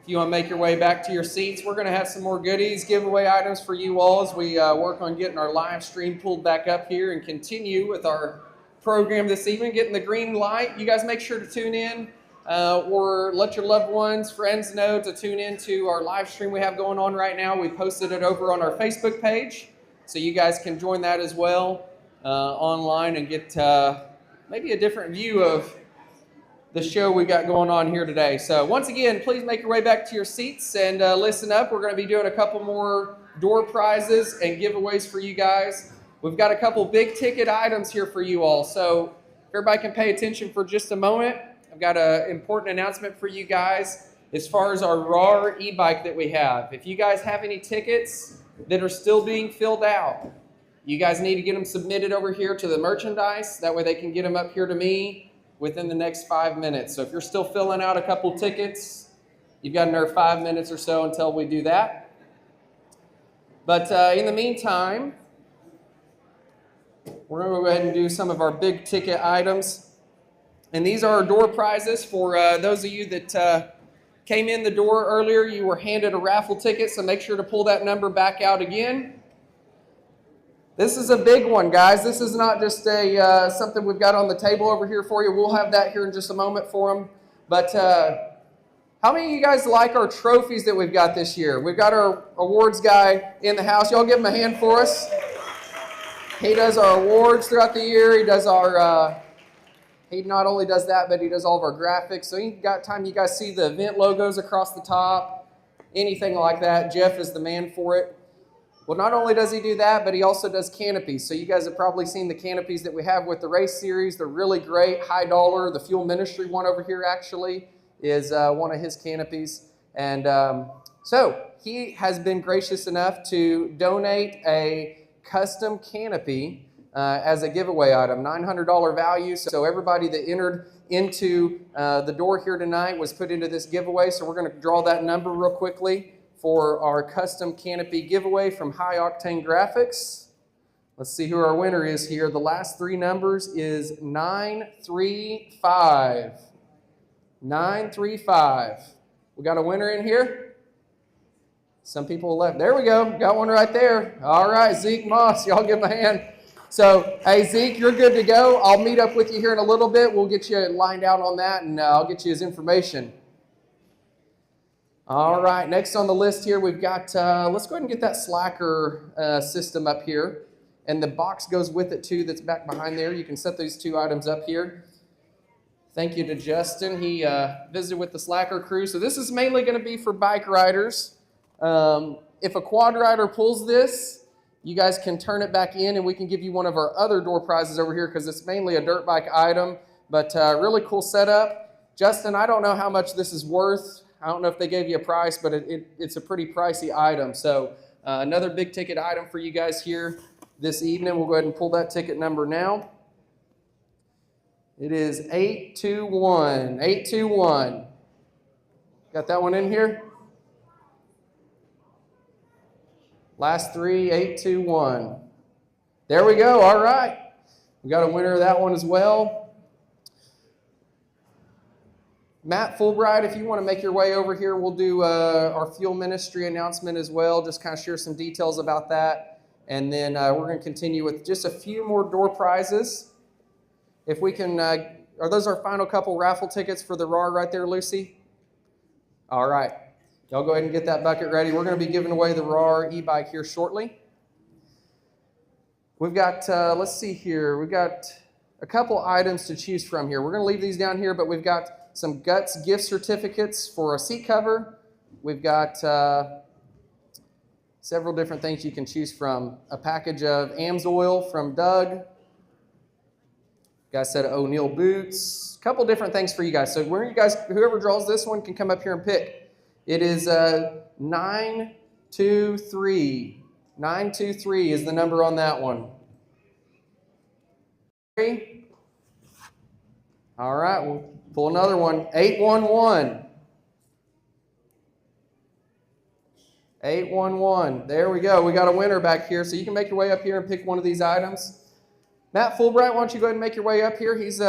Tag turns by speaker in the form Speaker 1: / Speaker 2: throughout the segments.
Speaker 1: If you want to make your way back to your seats, we're going to have some more goodies, giveaway items for you all as we work on getting our live stream pulled back up here and continue with our program this evening, getting the green light. You guys make sure to tune in or let your loved ones, friends know to tune in to our live stream we have going on right now. We posted it over on our Facebook page, so you guys can join that as well online and get maybe a different view of the show we got going on here today. So once again, please make your way back to your seats and listen up. We're going to be doing a couple more door prizes and giveaways for you guys. We've got a couple big ticket items here for you all. So if everybody can pay attention for just a moment, I've got an important announcement for you guys as far as our RAW e-bike that we have. If you guys have any tickets that are still being filled out, you guys need to get them submitted over here to the merchandise. That way they can get them up here to me within the next 5 minutes. So if you're still filling out a couple tickets, you've got another 5 minutes or so until we do that. But in the meantime, we're going to go ahead and do some of our big ticket items. And these are our door prizes for those of you that came in the door earlier. You were handed a raffle ticket, so make sure to pull that number back out again. This is a big one, guys. This is not just something we've got on the table over here for you. We'll have that here in just a moment for them. But how many of you guys like our trophies that we've got this year? We've got our awards guy in the house. Y'all give him a hand for us. He does our awards throughout the year. He does our, he not only does that, but he does all of our graphics. So you got time, you guys see the event logos across the top, anything like that. Jeff is the man for it. Well, not only does he do that, but he also does canopies. So you guys have probably seen the canopies that we have with the race series. They're really great, high dollar. The Fuel Ministry one over here actually is one of his canopies. And so he has been gracious enough to donate a custom canopy as a giveaway item, $900 value. So everybody that entered into the door here tonight was put into this giveaway. So we're going to draw that number real quickly for our custom canopy giveaway from High Octane Graphics. Let's see who our winner is here. The last three numbers is 935. 935. We got a winner in here? Some people left. There we go. Got one right there. All right, Zeke Moss. Y'all give him a hand. So, hey, Zeke, you're good to go. I'll meet up with you here in a little bit. We'll get you lined out on that, and I'll get you his information. All right, next on the list here, we've got, let's go ahead and get that slacker system up here. And the box goes with it, too, that's back behind there. You can set these two items up here. Thank you to Justin. He visited with the slacker crew. So this is mainly going to be for bike riders. If a quad rider pulls this, you guys can turn it back in, and we can give you one of our other door prizes over here because it's mainly a dirt bike item. But really cool setup. Justin, I don't know how much this is worth. I don't know if they gave you a price, but it's a pretty pricey item. So another big ticket item for you guys here this evening. We'll go ahead and pull that ticket number now. It is 821. 821. Got that one in here? Last three, 821. There we go. All right. We got a winner of that one as well. Matt Fulbright, if you want to make your way over here, we'll do our Fuel Ministry announcement as well, just kind of share some details about that. And then we're going to continue with just a few more door prizes. If we can, are those our final couple raffle tickets for the RAW right there, Lucy? All right. Y'all go ahead and get that bucket ready. We're going to be giving away the RAW e-bike here shortly. We've got, let's see here, we've got a couple items to choose from here. We're going to leave these down here, but we've got some Guts gift certificates for a seat cover. We've got several different things you can choose from. A package of AMSOIL from Doug. Got a set of O'Neill boots. A couple different things for you guys. So where you guys, whoever draws this one can come up here and pick. It is 923. 923 is the number on that one. All right, we'll pull another one. 811. 811. There we go. We got a winner back here. So you can make your way up here and pick one of these items. Matt Fulbright, why don't you go ahead and make your way up here? He's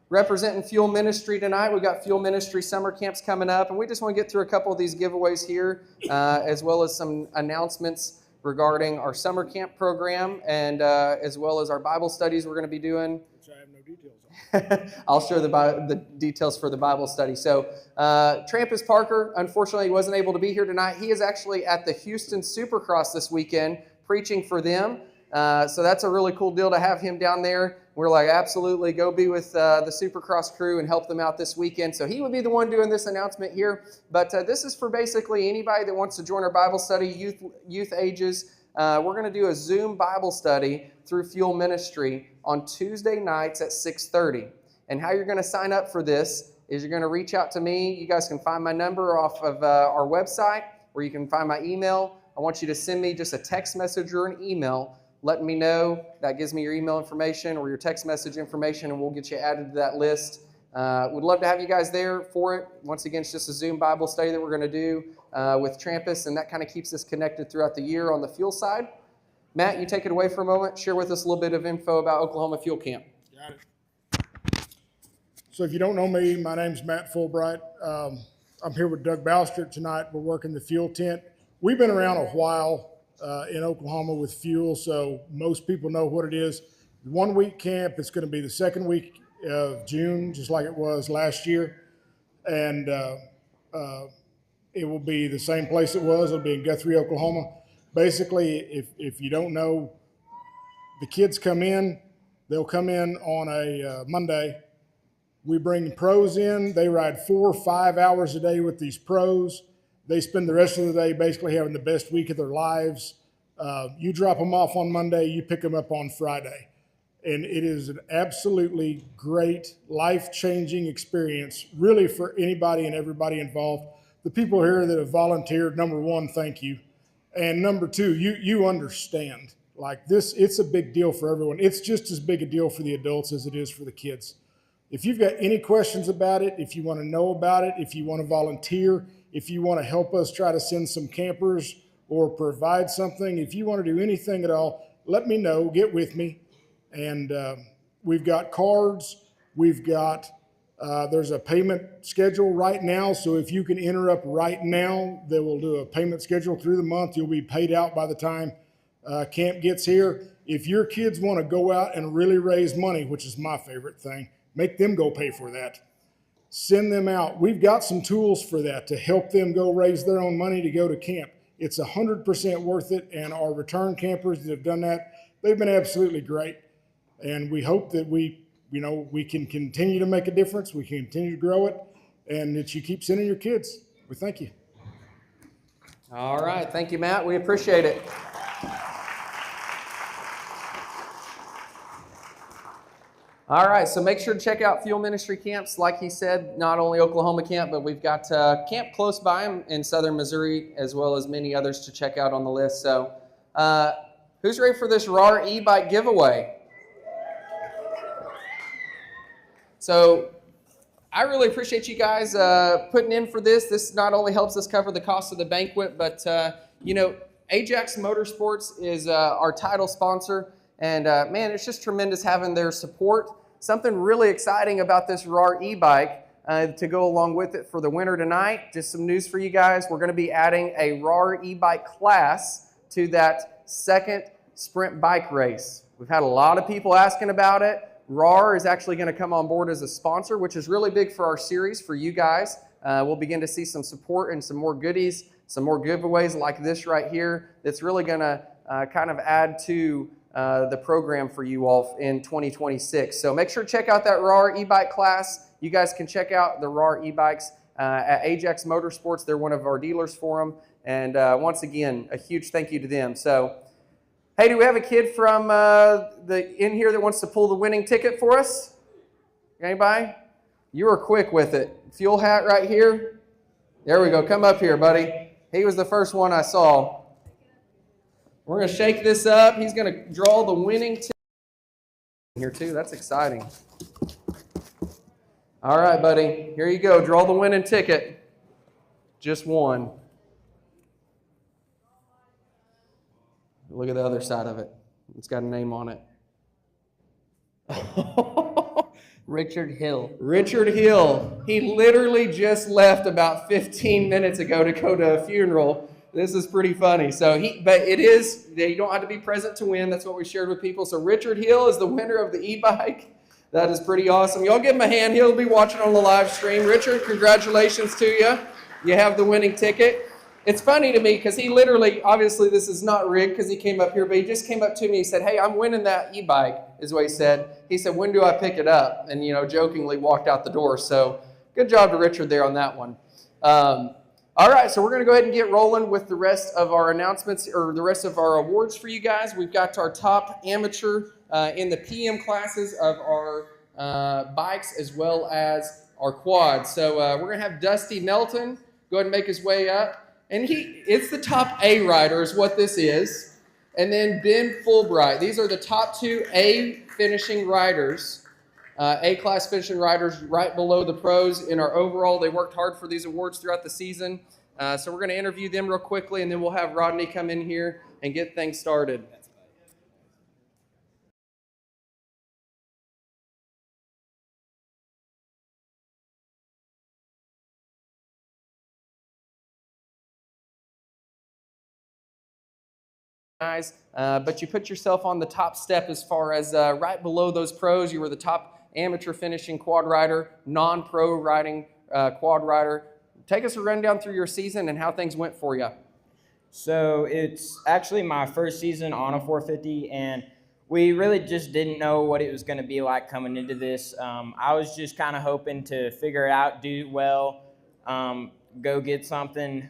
Speaker 1: representing Fuel Ministry tonight. We've got Fuel Ministry summer camps coming up, and we just want to get through a couple of these giveaways here, as well as some announcements regarding our summer camp program, and as well as our Bible studies we're going to be doing.
Speaker 2: Which I have no details on.
Speaker 1: I'll share the details for the Bible study. So Trampus Parker, unfortunately, wasn't able to be here tonight. He is actually at the Houston Supercross this weekend preaching for them. So that's a really cool deal to have him down there. We're like, absolutely, go be with the Supercross crew and help them out this weekend. So he would be the one doing this announcement here. But this is for basically anybody that wants to join our Bible study, youth ages. We're going to do a Zoom Bible study through Fuel Ministry on Tuesday nights at 6:30. And how you're going to sign up for this is you're going to reach out to me. You guys can find my number off of our website, or you can find my email. I want you to send me just a text message or an email letting me know. That gives me your email information or your text message information, and we'll get you added to that list. Would love to have you guys there for it. Once again, it's just a Zoom Bible study that we're going to do with Trampus, and that kind of keeps us connected throughout the year on the fuel side. Matt, you take it away for a moment. Share with us a little bit of info about Oklahoma Fuel Camp.
Speaker 2: Got it. So if you don't know me, my name's Matt Fulbright. I'm here with Doug Ballester tonight. We're working the fuel tent. We've been around a while in Oklahoma with fuel, so most people know what it is. 1 week camp. It's going to be the second week of June, just like it was last year. And it will be the same place it was. It'll be in Guthrie, Oklahoma. Basically, if you don't know, the kids come in. They'll come in on a Monday. We bring pros in. They ride 4 or 5 hours a day with these pros. They spend the rest of the day basically having the best week of their lives. You drop them off on Monday. You pick them up on Friday. And it is an absolutely great, life-changing experience, really, for anybody and everybody involved. The people here that have volunteered, number one, thank you. And number two, you understand. Like this, it's a big deal for everyone. It's just as big a deal for the adults as it is for the kids. If you've got any questions about it, if you want to know about it, if you want to volunteer, if you want to help us try to send some campers or provide something, if you want to do anything at all, let me know, get with me. And we've got cards, we've got, there's a payment schedule right now. So if you can enter up right now, they will do a payment schedule through the month. You'll be paid out by the time camp gets here. If your kids want to go out and really raise money, which is my favorite thing, make them go pay for that. Send them out. We've got some tools for that to help them go raise their own money to go to camp. It's 100% worth it. And our return campers that have done that, they've been absolutely great. And we hope that we can continue to make a difference. We can continue to grow it, and that you keep sending your kids. We thank you.
Speaker 1: All right. Thank you, Matt. We appreciate it. All right, so make sure to check out Fuel Ministry camps. Like he said, not only Oklahoma camp, but we've got camp close by him in southern Missouri, as well as many others to check out on the list. So who's ready for this RAR e-bike giveaway? So I really appreciate you guys putting in for this. This not only helps us cover the cost of the banquet, but Ajax Motorsports is our title sponsor. And man, it's just tremendous having their support. Something really exciting about this RAR e-bike to go along with it for the winter tonight. Just some news for you guys. We're going to be adding a RAR e-bike class to that second sprint bike race. We've had a lot of people asking about it. RAR is actually going to come on board as a sponsor, which is really big for our series, for you guys. We'll begin to see some support and some more goodies, some more giveaways like this right here that's really going to kind of add to the program for you all in 2026. So make sure to check out that RAR e-bike class. You guys can check out the RAR e-bikes at Ajax Motorsports. They're one of our dealers for them. And once again, a huge thank you to them. So, hey, do we have a kid from in here that wants to pull the winning ticket for us? Anybody? You were quick with it. Fuel hat right here. There we go. Come up here, buddy. He was the first one I saw. We're going to shake this up. He's going to draw the winning ticket here too. That's exciting. All right, buddy. Here you go. Draw the winning ticket. Just one. Look at the other side of it. It's got a name on it.
Speaker 3: Richard Hill.
Speaker 1: Richard Hill. He literally just left about 15 minutes ago to go to a funeral. This is pretty funny. But it is, you don't have to be present to win. That's what we shared with people. So Richard Hill is the winner of the e-bike. That is pretty awesome. Y'all give him a hand. He'll be watching on the live stream. Richard, congratulations to you. You have the winning ticket. It's funny to me because he literally, obviously this is not rigged because he came up here, but he just came up to me. He said, hey, I'm winning that e-bike, is what he said. He said, when do I pick it up? And, jokingly walked out the door. So good job to Richard there on that one. All right, so we're going to go ahead and get rolling with the rest of our announcements, or the rest of our awards for you guys. We've got our top amateur in the PM classes of our bikes as well as our quads. So we're going to have Dusty Melton go ahead and make his way up. And it's the top A rider is what this is. And then Ben Fulbright. These are the top 2 A finishing riders. A-class finishing riders right below the pros in our overall. They worked hard for these awards throughout the season. So we're going to interview them real quickly, and then we'll have Rodney come in here and get things started. But you put yourself on the top step as far as right below those pros. You were the top amateur finishing quad rider, non-pro riding quad rider. Take us a rundown through your season and how things went for you.
Speaker 4: So it's actually my first season on a 450, and we really just didn't know what it was going to be like coming into this. I was just kind of hoping to figure it out, do well, go get something.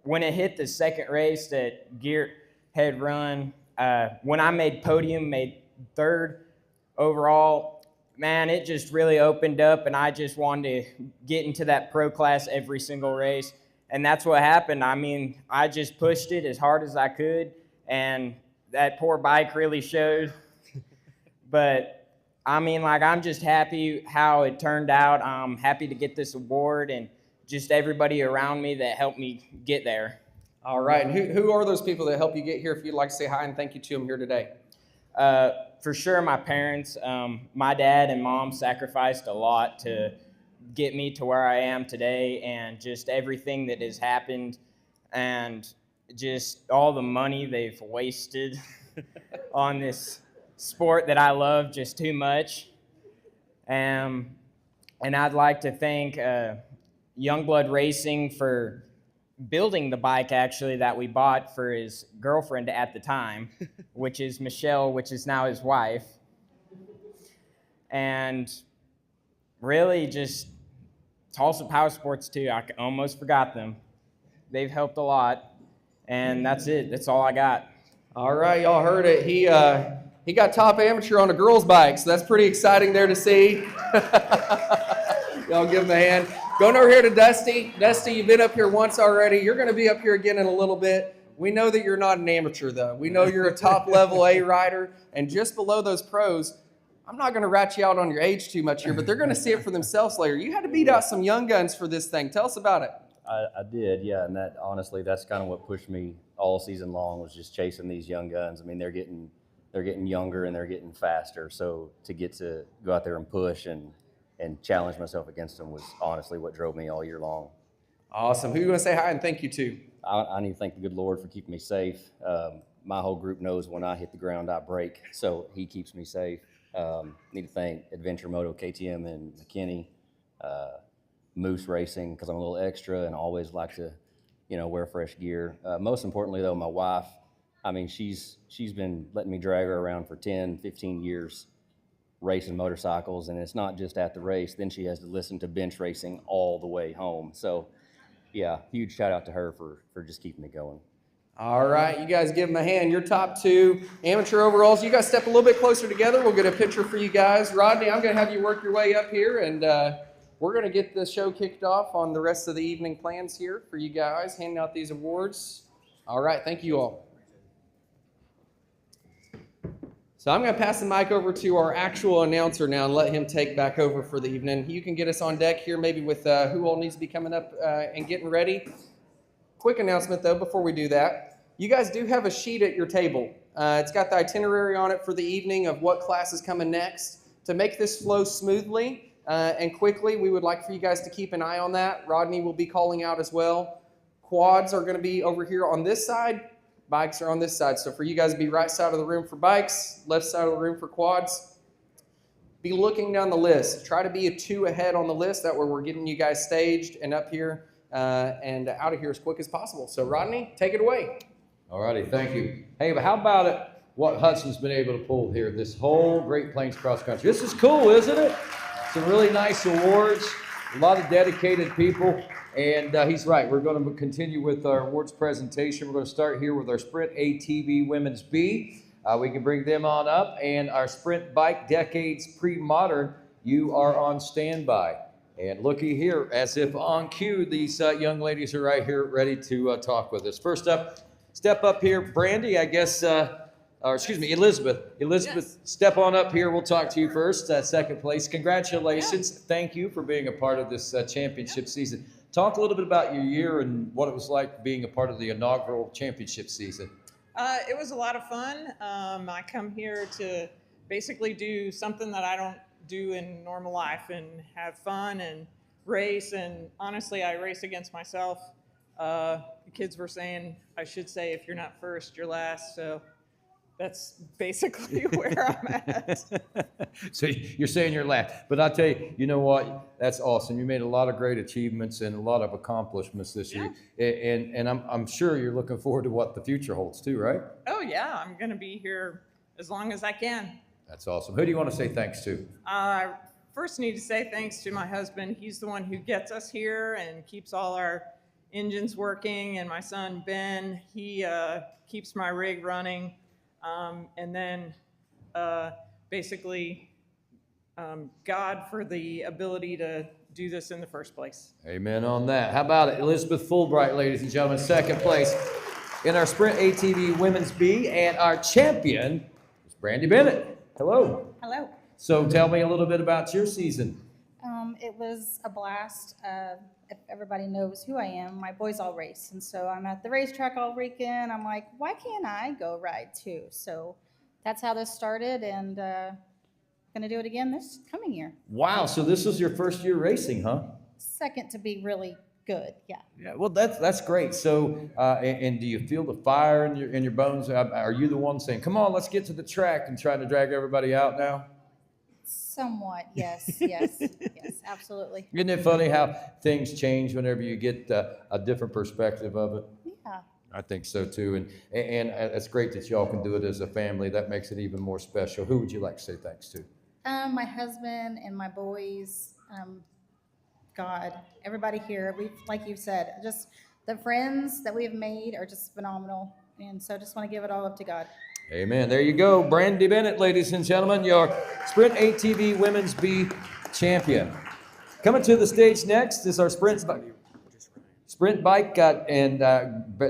Speaker 4: When it hit the second race that Geert had run, when I made podium, made 3rd overall, man, it just really opened up, and I just wanted to get into that pro class every single race. And that's what happened. I mean, I just pushed it as hard as I could, and that poor bike really showed. But, I mean, I'm just happy how it turned out. I'm happy to get this award, and just everybody around me that helped me get there.
Speaker 1: All right. And who are those people that help you get here? If you'd like to say hi and thank you to them here today.
Speaker 4: For sure, my parents. My dad and mom sacrificed a lot to get me to where I am today, and just everything that has happened, and just all the money they've wasted on this sport that I love just too much. And I'd like to thank Youngblood Racing for building the bike, actually, that we bought for his girlfriend at the time, which is Michelle, which is now his wife. And really just Tulsa Power Sports too. I almost forgot them. They've helped a lot, and that's it. That's all I got.
Speaker 1: All right, y'all heard it. He got top amateur on a girl's bike, so that's pretty exciting there to see. Y'all give him a hand. Going over here to Dusty. Dusty, you've been up here once already. You're going to be up here again in a little bit. We know that you're not an amateur, though. We know you're a top-level A rider, and just below those pros, I'm not going to rat you out on your age too much here, but they're going to see it for themselves later. You had to beat out some young guns for this thing. Tell us about it.
Speaker 5: I did, yeah, and that honestly, that's kind of what pushed me all season long, was just chasing these young guns. I mean, they're getting younger and they're getting faster, so to get to go out there and push and challenge myself against them was honestly what drove me all year long.
Speaker 1: Awesome. Who are you going to say hi and thank you to?
Speaker 5: I need to thank the good Lord for keeping me safe. My whole group knows when I hit the ground, I break, so he keeps me safe. Need to thank Adventure Moto, KTM, and McKinney, Moose Racing, because I'm a little extra and always like to, wear fresh gear. Most importantly, though, my wife. I mean, she's been letting me drag her around for 10, 15 years, racing motorcycles, and it's not just at the race. Then she has to listen to bench racing all the way home. So, yeah, huge shout out to her for just keeping me going.
Speaker 1: All right, you guys give them a hand. Your top 2 amateur overalls. You guys step a little bit closer together. We'll get a picture for you guys. Rodney, I'm going to have you work your way up here, and we're going to get the show kicked off on the rest of the evening plans here for you guys, handing out these awards. All right, thank you all. So I'm going to pass the mic over to our actual announcer now and let him take back over for the evening. You can get us on deck here maybe with who all needs to be coming up and getting ready. Quick announcement, though, before we do that. You guys do have a sheet at your table. It's got the itinerary on it for the evening of what class is coming next. To make this flow smoothly and quickly, we would like for you guys to keep an eye on that. Rodney will be calling out as well. Quads are going to be over here on this side. Bikes are on this side. So for you guys to be right side of the room for bikes, left side of the room for quads. Be looking down the list. Try to be a 2 ahead on the list. That way we're getting you guys staged and up here and out of here as quick as possible. So Rodney, take it away.
Speaker 3: All righty, thank you. Hey, but how about it? What Hudson's been able to pull here, this whole Great Plains cross country. This is cool, isn't it? Some really nice awards, a lot of dedicated people, and he's right. We're going to continue with our awards presentation. We're going to start here with our Sprint ATV Women's B. We can bring them on up, and our Sprint Bike Decades Pre-Modern, you are on standby. And looky here, as if on cue, these young ladies are right here ready to talk with us. First up, step up here, Brandy, I guess, or excuse me, Elizabeth. Elizabeth, yes. Step on up here. We'll talk to you first. Second place. Congratulations. Yeah. Thank you for being a part of this championship season. Talk a little bit about your year and what it was like being a part of the inaugural championship season.
Speaker 6: It was a lot of fun. I come here to basically do something that I don't do in normal life and have fun and race. And honestly, I race against myself. The kids were saying I should say if you're not first, you're last. So that's basically where I'm at.
Speaker 3: So you're saying you're last. But I'll tell you, you know what? That's awesome. You made a lot of great achievements and a lot of accomplishments this year. And I'm sure you're looking forward to what the future holds too, right?
Speaker 6: Oh, yeah. I'm going to be here as long as I can.
Speaker 3: That's awesome. Who do you want to say thanks to?
Speaker 6: I first need to say thanks to my husband. He's the one who gets us here and keeps all our engines working. And my son, Ben, he keeps my rig running. And then basically God for the ability to do this in the first place.
Speaker 3: Amen on that. How about it? Elizabeth Fulbright, ladies and gentlemen, second place in our Sprint ATV Women's B, and our champion is Brandy Bennett. Hello.
Speaker 7: Hello.
Speaker 3: So tell me a little bit about your season.
Speaker 7: It was a blast. If everybody knows who I am, my boys all race. And so I'm at the racetrack all weekend. I'm like, why can't I go ride too? So that's how this started, and going to do it again this coming year.
Speaker 3: Wow, so this is your first year racing, huh?
Speaker 7: Second to be really good, yeah.
Speaker 3: Yeah, well, that's great. So, and do you feel the fire in your bones? Are you the one saying, come on, let's get to the track and trying to drag everybody out now?
Speaker 7: Somewhat, yes, yes, yes, absolutely.
Speaker 3: Isn't it funny how things change whenever you get a different perspective of it?
Speaker 7: Yeah.
Speaker 3: I think so too, and it's great that y'all can do it as a family. That makes it even more special. Who would you like to say thanks to?
Speaker 7: My husband and my boys, God, everybody here. We've, like you said, just the friends that we have made are just phenomenal, and so I just want to give it all up to God.
Speaker 3: Amen. There you go. Brandy Bennett, ladies and gentlemen, your Sprint ATV Women's B champion. Coming to the stage next is our Sprint Bike and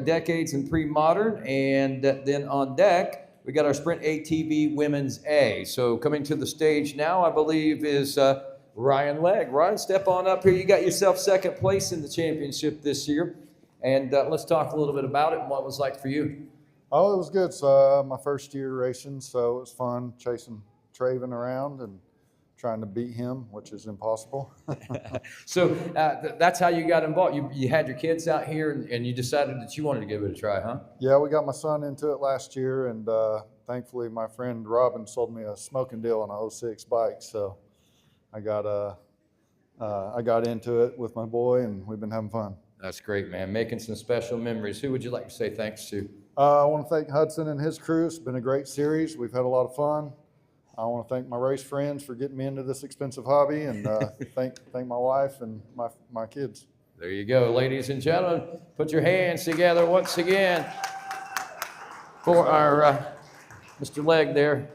Speaker 3: Decades and Pre-Modern. And then on deck, we got our Sprint ATV Women's A. So coming to the stage now, I believe, is Ryan Legg. Ryan, step on up here. You got yourself second place in the championship this year. And let's talk a little bit about it and what it was like for you.
Speaker 8: Oh, it was good. So my first year racing, so it was fun chasing Traven around and trying to beat him, which is impossible.
Speaker 3: So that's how you got involved. You had your kids out here and you decided that you wanted to give it a try, huh?
Speaker 8: Yeah, we got my son into it last year, and thankfully my friend Robin sold me a smoking deal on a 06 bike, so I got into it with my boy, and we've been having fun.
Speaker 3: That's great, man. Making some special memories. Who would you like to say thanks to?
Speaker 8: I want to thank Hudson and his crew. It's been a great series. We've had a lot of fun. I want to thank my race friends for getting me into this expensive hobby, and thank my wife and my kids.
Speaker 3: There you go, ladies and gentlemen. Put your hands together once again for our Mr. Legg there.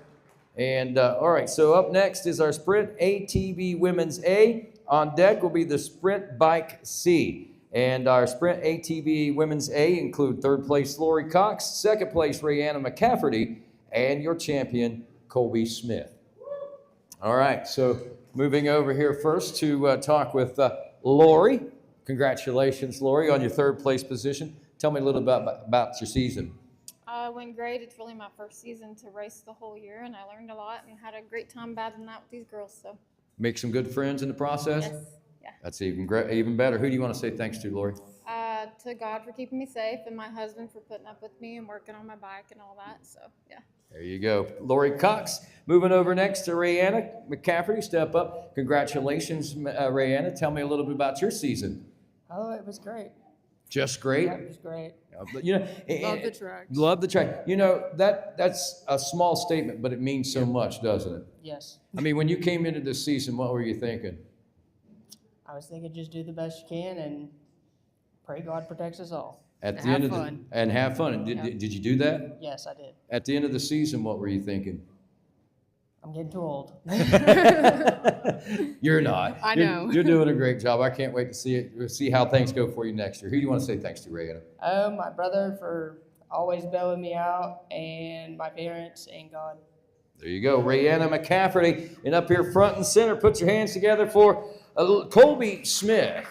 Speaker 3: And all right, so up next is our Sprint ATV Women's A. On deck will be the Sprint Bike C. And our Sprint ATV Women's A include third place Lori Cox, second place Rayanna McCafferty, and your champion Colby Smith. All right, so moving over here first to talk with Lori. Congratulations, Lori, on your third place position. Tell me a little bit about your season.
Speaker 9: Went great. It's really my first season to race the whole year, and I learned a lot and had a great time battling out with these girls. So.
Speaker 3: Make some good friends in the process?
Speaker 9: Yes. Yeah.
Speaker 3: That's even great, even better. Who do you want to say thanks to, Lori?
Speaker 9: To God for keeping me safe, and my husband for putting up with me and working on my bike and all that. So, yeah.
Speaker 3: There you go. Lori Cox. Moving over next to Rayanna McCafferty. Step up. Congratulations, Rayanna. Tell me a little bit about your season.
Speaker 10: Oh, it was great.
Speaker 3: Just great?
Speaker 10: Yeah, it was great.
Speaker 3: But, you know,
Speaker 10: Love the track.
Speaker 3: Love the track. You know, that's a small statement, but it means so much, doesn't it?
Speaker 10: Yes.
Speaker 3: I mean, when you came into this season, what were you thinking?
Speaker 10: I was thinking just do the best you can and pray God protects us all.
Speaker 3: At the end of the, and have fun. And did you do that?
Speaker 10: Yes, I did.
Speaker 3: At the end of the season, what were you thinking?
Speaker 10: I'm getting too old.
Speaker 3: You're not.
Speaker 10: I know.
Speaker 3: You're doing a great job. I can't wait to see how things go for you next year. Who do you want to say thanks to, Rayanna?
Speaker 10: My brother for always bailing me out, and my parents and God.
Speaker 3: There you go, Rayanna McCafferty. And up here front and center, put your hands together for Colby Smith.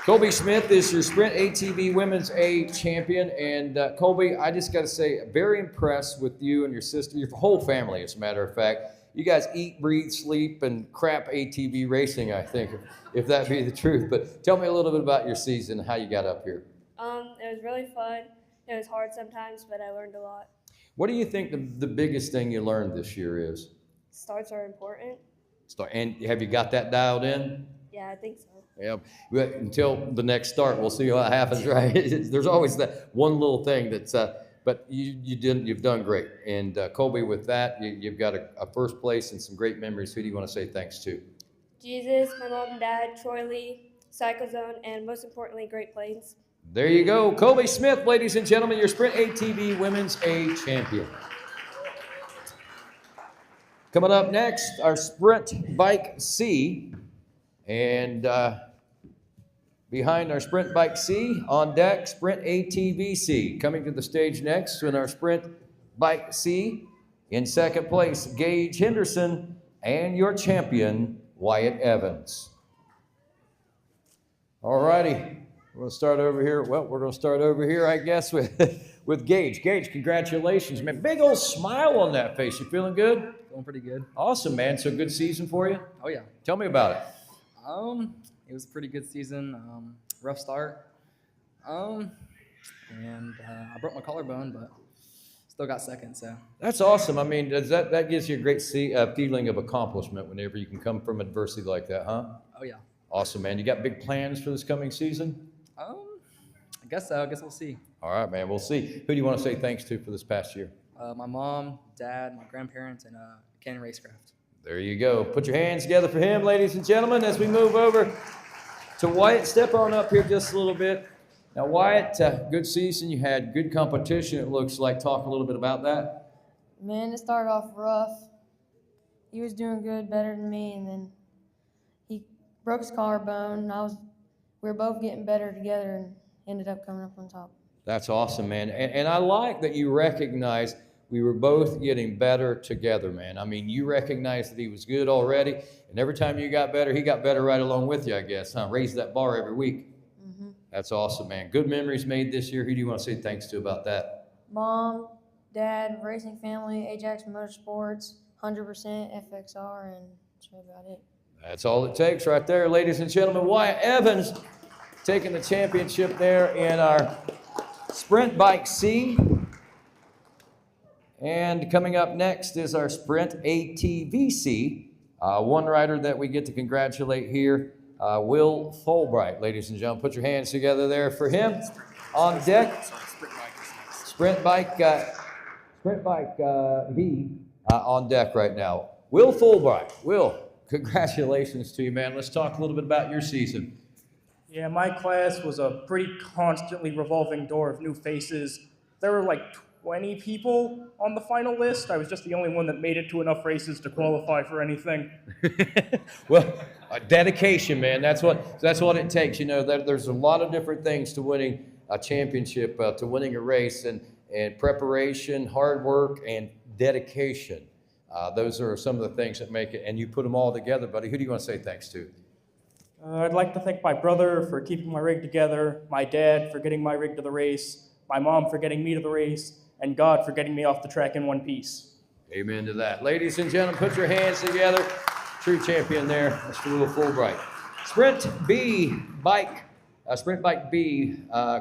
Speaker 3: Colby Smith is your Sprint ATV Women's A champion. And Colby, I just got to say, very impressed with you and your sister, your whole family, as a matter of fact. You guys eat, breathe, sleep, and crap ATV racing, I think, if that be the truth. But tell me a little bit about your season and how you got up here.
Speaker 11: It was really fun. It was hard sometimes, but I learned a lot.
Speaker 3: What do you think the biggest thing you learned this year is?
Speaker 11: Starts are important.
Speaker 3: And have you got that dialed in?
Speaker 11: Yeah, I think so.
Speaker 3: Yeah, until the next start, we'll see what happens, right? There's always that one little thing that's, but you've done great. And Colby, with that, you've got a first place and some great memories. Who do you want to say thanks to?
Speaker 11: Jesus, my mom and dad, Troy Lee, Cycle Zone, and most importantly, Great Plains.
Speaker 3: There you go. Colby Smith, ladies and gentlemen, your Sprint ATV Women's A champion. Coming up next, our Sprint Bike C. And behind our Sprint Bike C, on deck, Sprint ATV C. Coming to the stage next in our Sprint Bike C, in second place, Gage Henderson, and your champion, Wyatt Evans. All righty. We're going to start over here. Well, we're going to start over here, I guess, with Gage. Gage, congratulations, man. Big old smile on that face. You feeling good?
Speaker 12: Feeling pretty good.
Speaker 3: Awesome, man. So good season for you?
Speaker 12: Oh, yeah.
Speaker 3: Tell me about it.
Speaker 12: It was a pretty good season. Rough start. I broke my collarbone, but still got second, so.
Speaker 3: That's awesome. I mean, that gives you a great feeling of accomplishment whenever you can come from adversity like that, huh?
Speaker 12: Oh, yeah.
Speaker 3: Awesome, man. You got big plans for this coming season?
Speaker 12: I guess so. I guess we'll see.
Speaker 3: All right, man. We'll see. Who do you want to say thanks to for this past year?
Speaker 12: My mom, dad, my grandparents, and Cannon Racecraft.
Speaker 3: There you go. Put your hands together for him, ladies and gentlemen, as we move over to Wyatt. Step on up here just a little bit. Now, Wyatt, good season. You had good competition, it looks like. Talk a little bit about that.
Speaker 13: Man, it started off rough. He was doing good, better than me, and then he broke his collarbone, and we were both getting better together and ended up coming up on top.
Speaker 3: That's awesome, man. And I like that you recognize we were both getting better together, man. I mean, you recognized that he was good already, and every time you got better, he got better right along with you, I guess, huh? Raised that bar every week.
Speaker 13: Mm-hmm.
Speaker 3: That's awesome, man. Good memories made this year. Who do you want to say thanks to about that?
Speaker 13: Mom, dad, racing family, Ajax Motorsports, 100% FXR, and that's about it.
Speaker 3: That's all it takes right there, ladies and gentlemen. Wyatt Evans taking the championship there in our Sprint Bike C. And coming up next is our Sprint ATVC. One rider that we get to congratulate here, Will Fulbright. Ladies and gentlemen, put your hands together there for him. On deck, Sprint Bike V on deck right now. Will Fulbright. Will, congratulations to you, man. Let's talk a little bit about your season.
Speaker 14: Yeah, my class was a pretty constantly revolving door of new faces. There were like 20 people on the final list. I was just the only one that made it to enough races to qualify for anything.
Speaker 3: Well, dedication, man. That's what it takes. You know, there's a lot of different things to winning a championship, to winning a race, and preparation, hard work, and dedication. Those are some of the things that make it, and you put them all together, buddy. Who do you want to say thanks to?
Speaker 14: I'd like to thank my brother for keeping my rig together, my dad for getting my rig to the race, my mom for getting me to the race, and God for getting me off the track in one piece.
Speaker 3: Amen to that. Ladies and gentlemen, put your hands together. True champion there, Mr. Will Fulbright. Sprint Bike B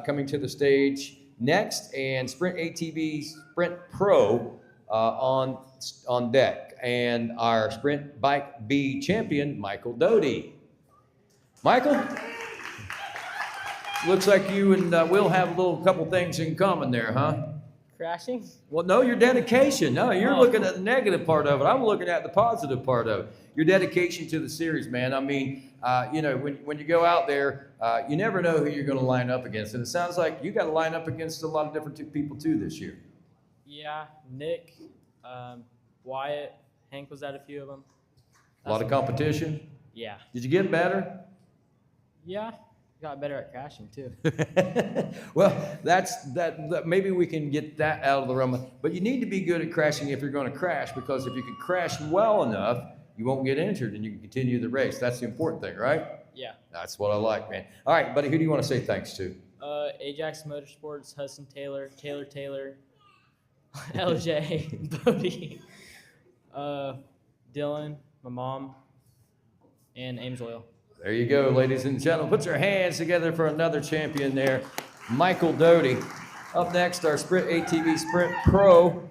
Speaker 3: coming to the stage next, and Sprint ATV Sprint Pro on deck, and our Sprint Bike B champion, Michael Doty. Michael, looks like you and Will have a couple things in common there, huh?
Speaker 4: Crashing?
Speaker 3: Well, no, your dedication. No, you're looking at the negative part of it. I'm looking at the positive part of it. Your dedication to the series, man. I mean, when you go out there, you never know who you're going to line up against. And it sounds like you got to line up against a lot of different people, too, this year.
Speaker 15: Yeah, Nick, Wyatt, Hank was at a few of them.
Speaker 3: A lot of competition?
Speaker 15: Yeah.
Speaker 3: Did you get better?
Speaker 15: Yeah, got better at crashing, too.
Speaker 3: Well, that maybe we can get that out of the realm. But you need to be good at crashing if you're going to crash, because if you can crash well enough, you won't get injured and you can continue the race. That's the important thing, right?
Speaker 15: Yeah.
Speaker 3: That's what I like, man. All right, buddy, who do you want to say thanks to?
Speaker 15: Ajax Motorsports, Hudson Taylor, Taylor, LJ, Bodie, Dylan, my mom, and Ames Oil.
Speaker 3: There you go, ladies and gentlemen. Put your hands together for another champion there, Michael Doty. Up next, our Sprint ATV Sprint Pro.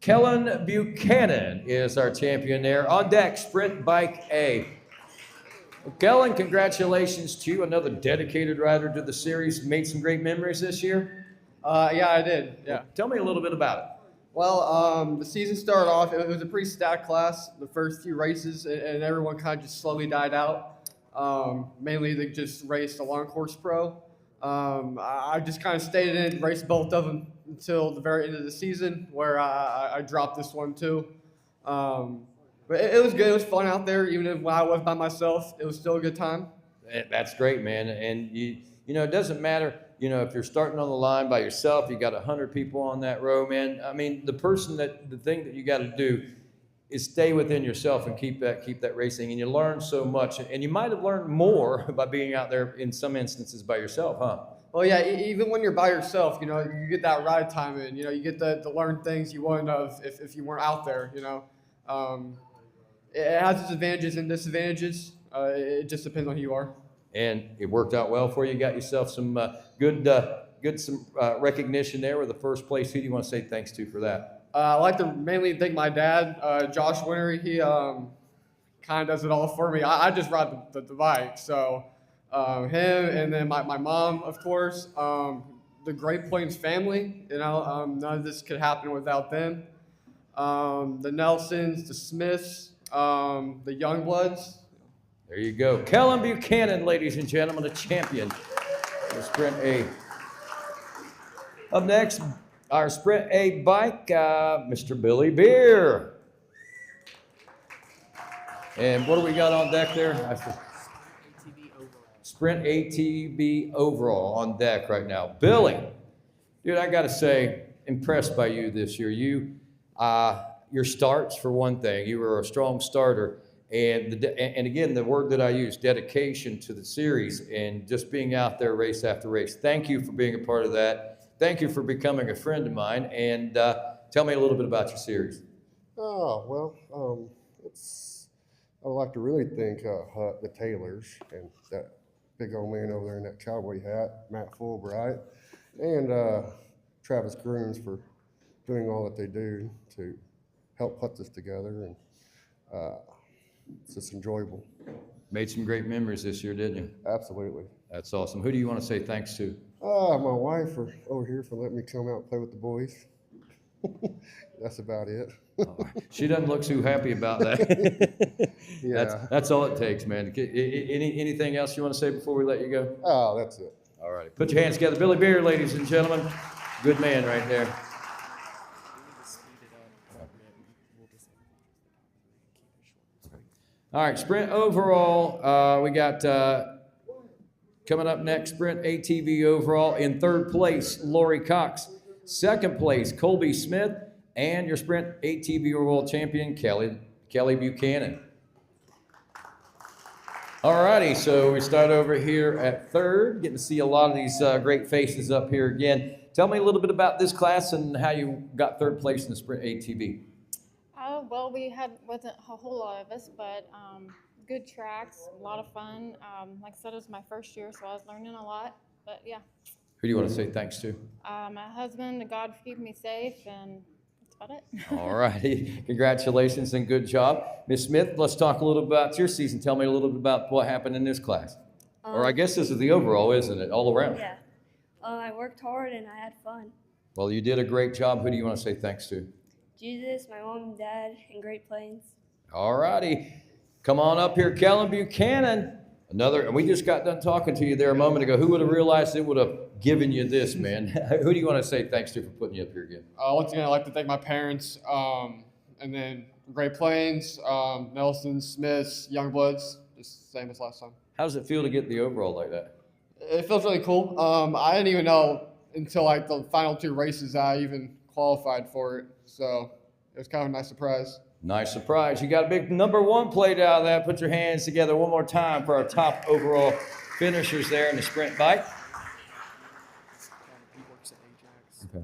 Speaker 3: Kellen Buchanan is our champion there. On deck, Sprint Bike A. Well, Kellen, congratulations to you, another dedicated rider to the series. Made some great memories this year?
Speaker 16: Yeah, I did. Yeah.
Speaker 3: Tell me a little bit about it.
Speaker 16: Well, the season started off, it was a pretty stacked class, the first few races, and everyone kind of just slowly died out. Mainly they just raced a long course pro. I just kind of stayed in it, raced both of them until the very end of the season, where I dropped this one too. But it was good, it was fun out there, even when I was by myself, it was still a good time.
Speaker 3: That's great, man. And you know, it doesn't matter, if you're starting on the line by yourself, you got 100 people on that row, man. I mean, the thing that you got to do is stay within yourself and keep that racing. And you learn so much. And you might have learned more by being out there in some instances by yourself, huh?
Speaker 16: Well, yeah, even when you're by yourself, you get that ride time in, you get to learn things you wouldn't have if you weren't out there, It has its advantages and disadvantages. It just depends on who you are.
Speaker 3: And it worked out well for you. You got yourself some good recognition there with the first place. Who do you want to say thanks to for that?
Speaker 16: I like to mainly thank my dad, Josh Winter. He kind of does it all for me. I just ride the bike. So him, and then my mom, of course. The Great Plains family. None of this could happen without them. The Nelsons, the Smiths, the Youngbloods.
Speaker 3: There you go. Kellen Buchanan, ladies and gentlemen, a champion for Sprint A. Up next, our Sprint A bike, Mr. Billy Beer. And what do we got on deck there? Sprint ATV overall on deck right now. Billy, dude, I got to say, impressed by you this year. Your starts, for one thing, you were a strong starter. And again, the word that I use, dedication to the series and just being out there race after race. Thank you for being a part of that. Thank you for becoming a friend of mine. And tell me a little bit about your series.
Speaker 17: Oh, well, I would like to really thank the Taylors and that big old man over there in that cowboy hat, Matt Fulbright, and Travis Grooms for doing all that they do to help put this together. And it's just enjoyable.
Speaker 3: Made some great memories this year, didn't you?
Speaker 17: Absolutely.
Speaker 3: That's awesome. Who do you want to say thanks to?
Speaker 17: My wife over here for letting me come out and play with the boys. That's about it.
Speaker 3: She doesn't look too happy about that.
Speaker 17: Yeah.
Speaker 3: That's all it takes, man. Anything else you want to say before we let you go?
Speaker 17: Oh, that's it.
Speaker 3: All right. Put your hands together. Billy Beer, ladies and gentlemen. Good man right there. All right, Sprint overall, we got coming up next, Sprint ATV overall. In third place, Lori Cox. Second place, Colby Smith. And your Sprint ATV overall champion, Kelly Buchanan. All righty, so we start over here at third, getting to see a lot of these great faces up here again. Tell me a little bit about this class and how you got third place in the Sprint ATV.
Speaker 9: Well, wasn't a whole lot of us, but good tracks, a lot of fun. Like I said, it was my first year, so I was learning a lot. But yeah.
Speaker 3: Who do you want to say thanks to?
Speaker 9: My husband, God for keeping me safe, and that's about it.
Speaker 3: All righty, congratulations and good job. Ms. Smith, let's talk a little about your season. Tell me a little bit about what happened in this class. Or I guess this is the overall, isn't it, all around?
Speaker 11: Yeah. I worked hard and I had fun.
Speaker 3: Well, you did a great job. Who do you want to say thanks to?
Speaker 11: Jesus, my mom and dad, and Great Plains.
Speaker 3: All righty. Come on up here, Kellen Buchanan. And we just got done talking to you there a moment ago. Who would have realized it would have given you this, man? Who do you want to say thanks to for putting you up here again?
Speaker 16: Once again, I'd like to thank my parents, and then Great Plains, Nelsons, Smiths, Youngbloods, just same as last time.
Speaker 3: How does it feel to get the overall like that?
Speaker 16: It feels really cool. I didn't even know until like the final 2 races I even qualified for it. So it was kind of a nice surprise.
Speaker 3: Nice surprise. You got a big number 1 plate out of that. Put your hands together one more time for our top overall finishers there in the sprint bike. Okay.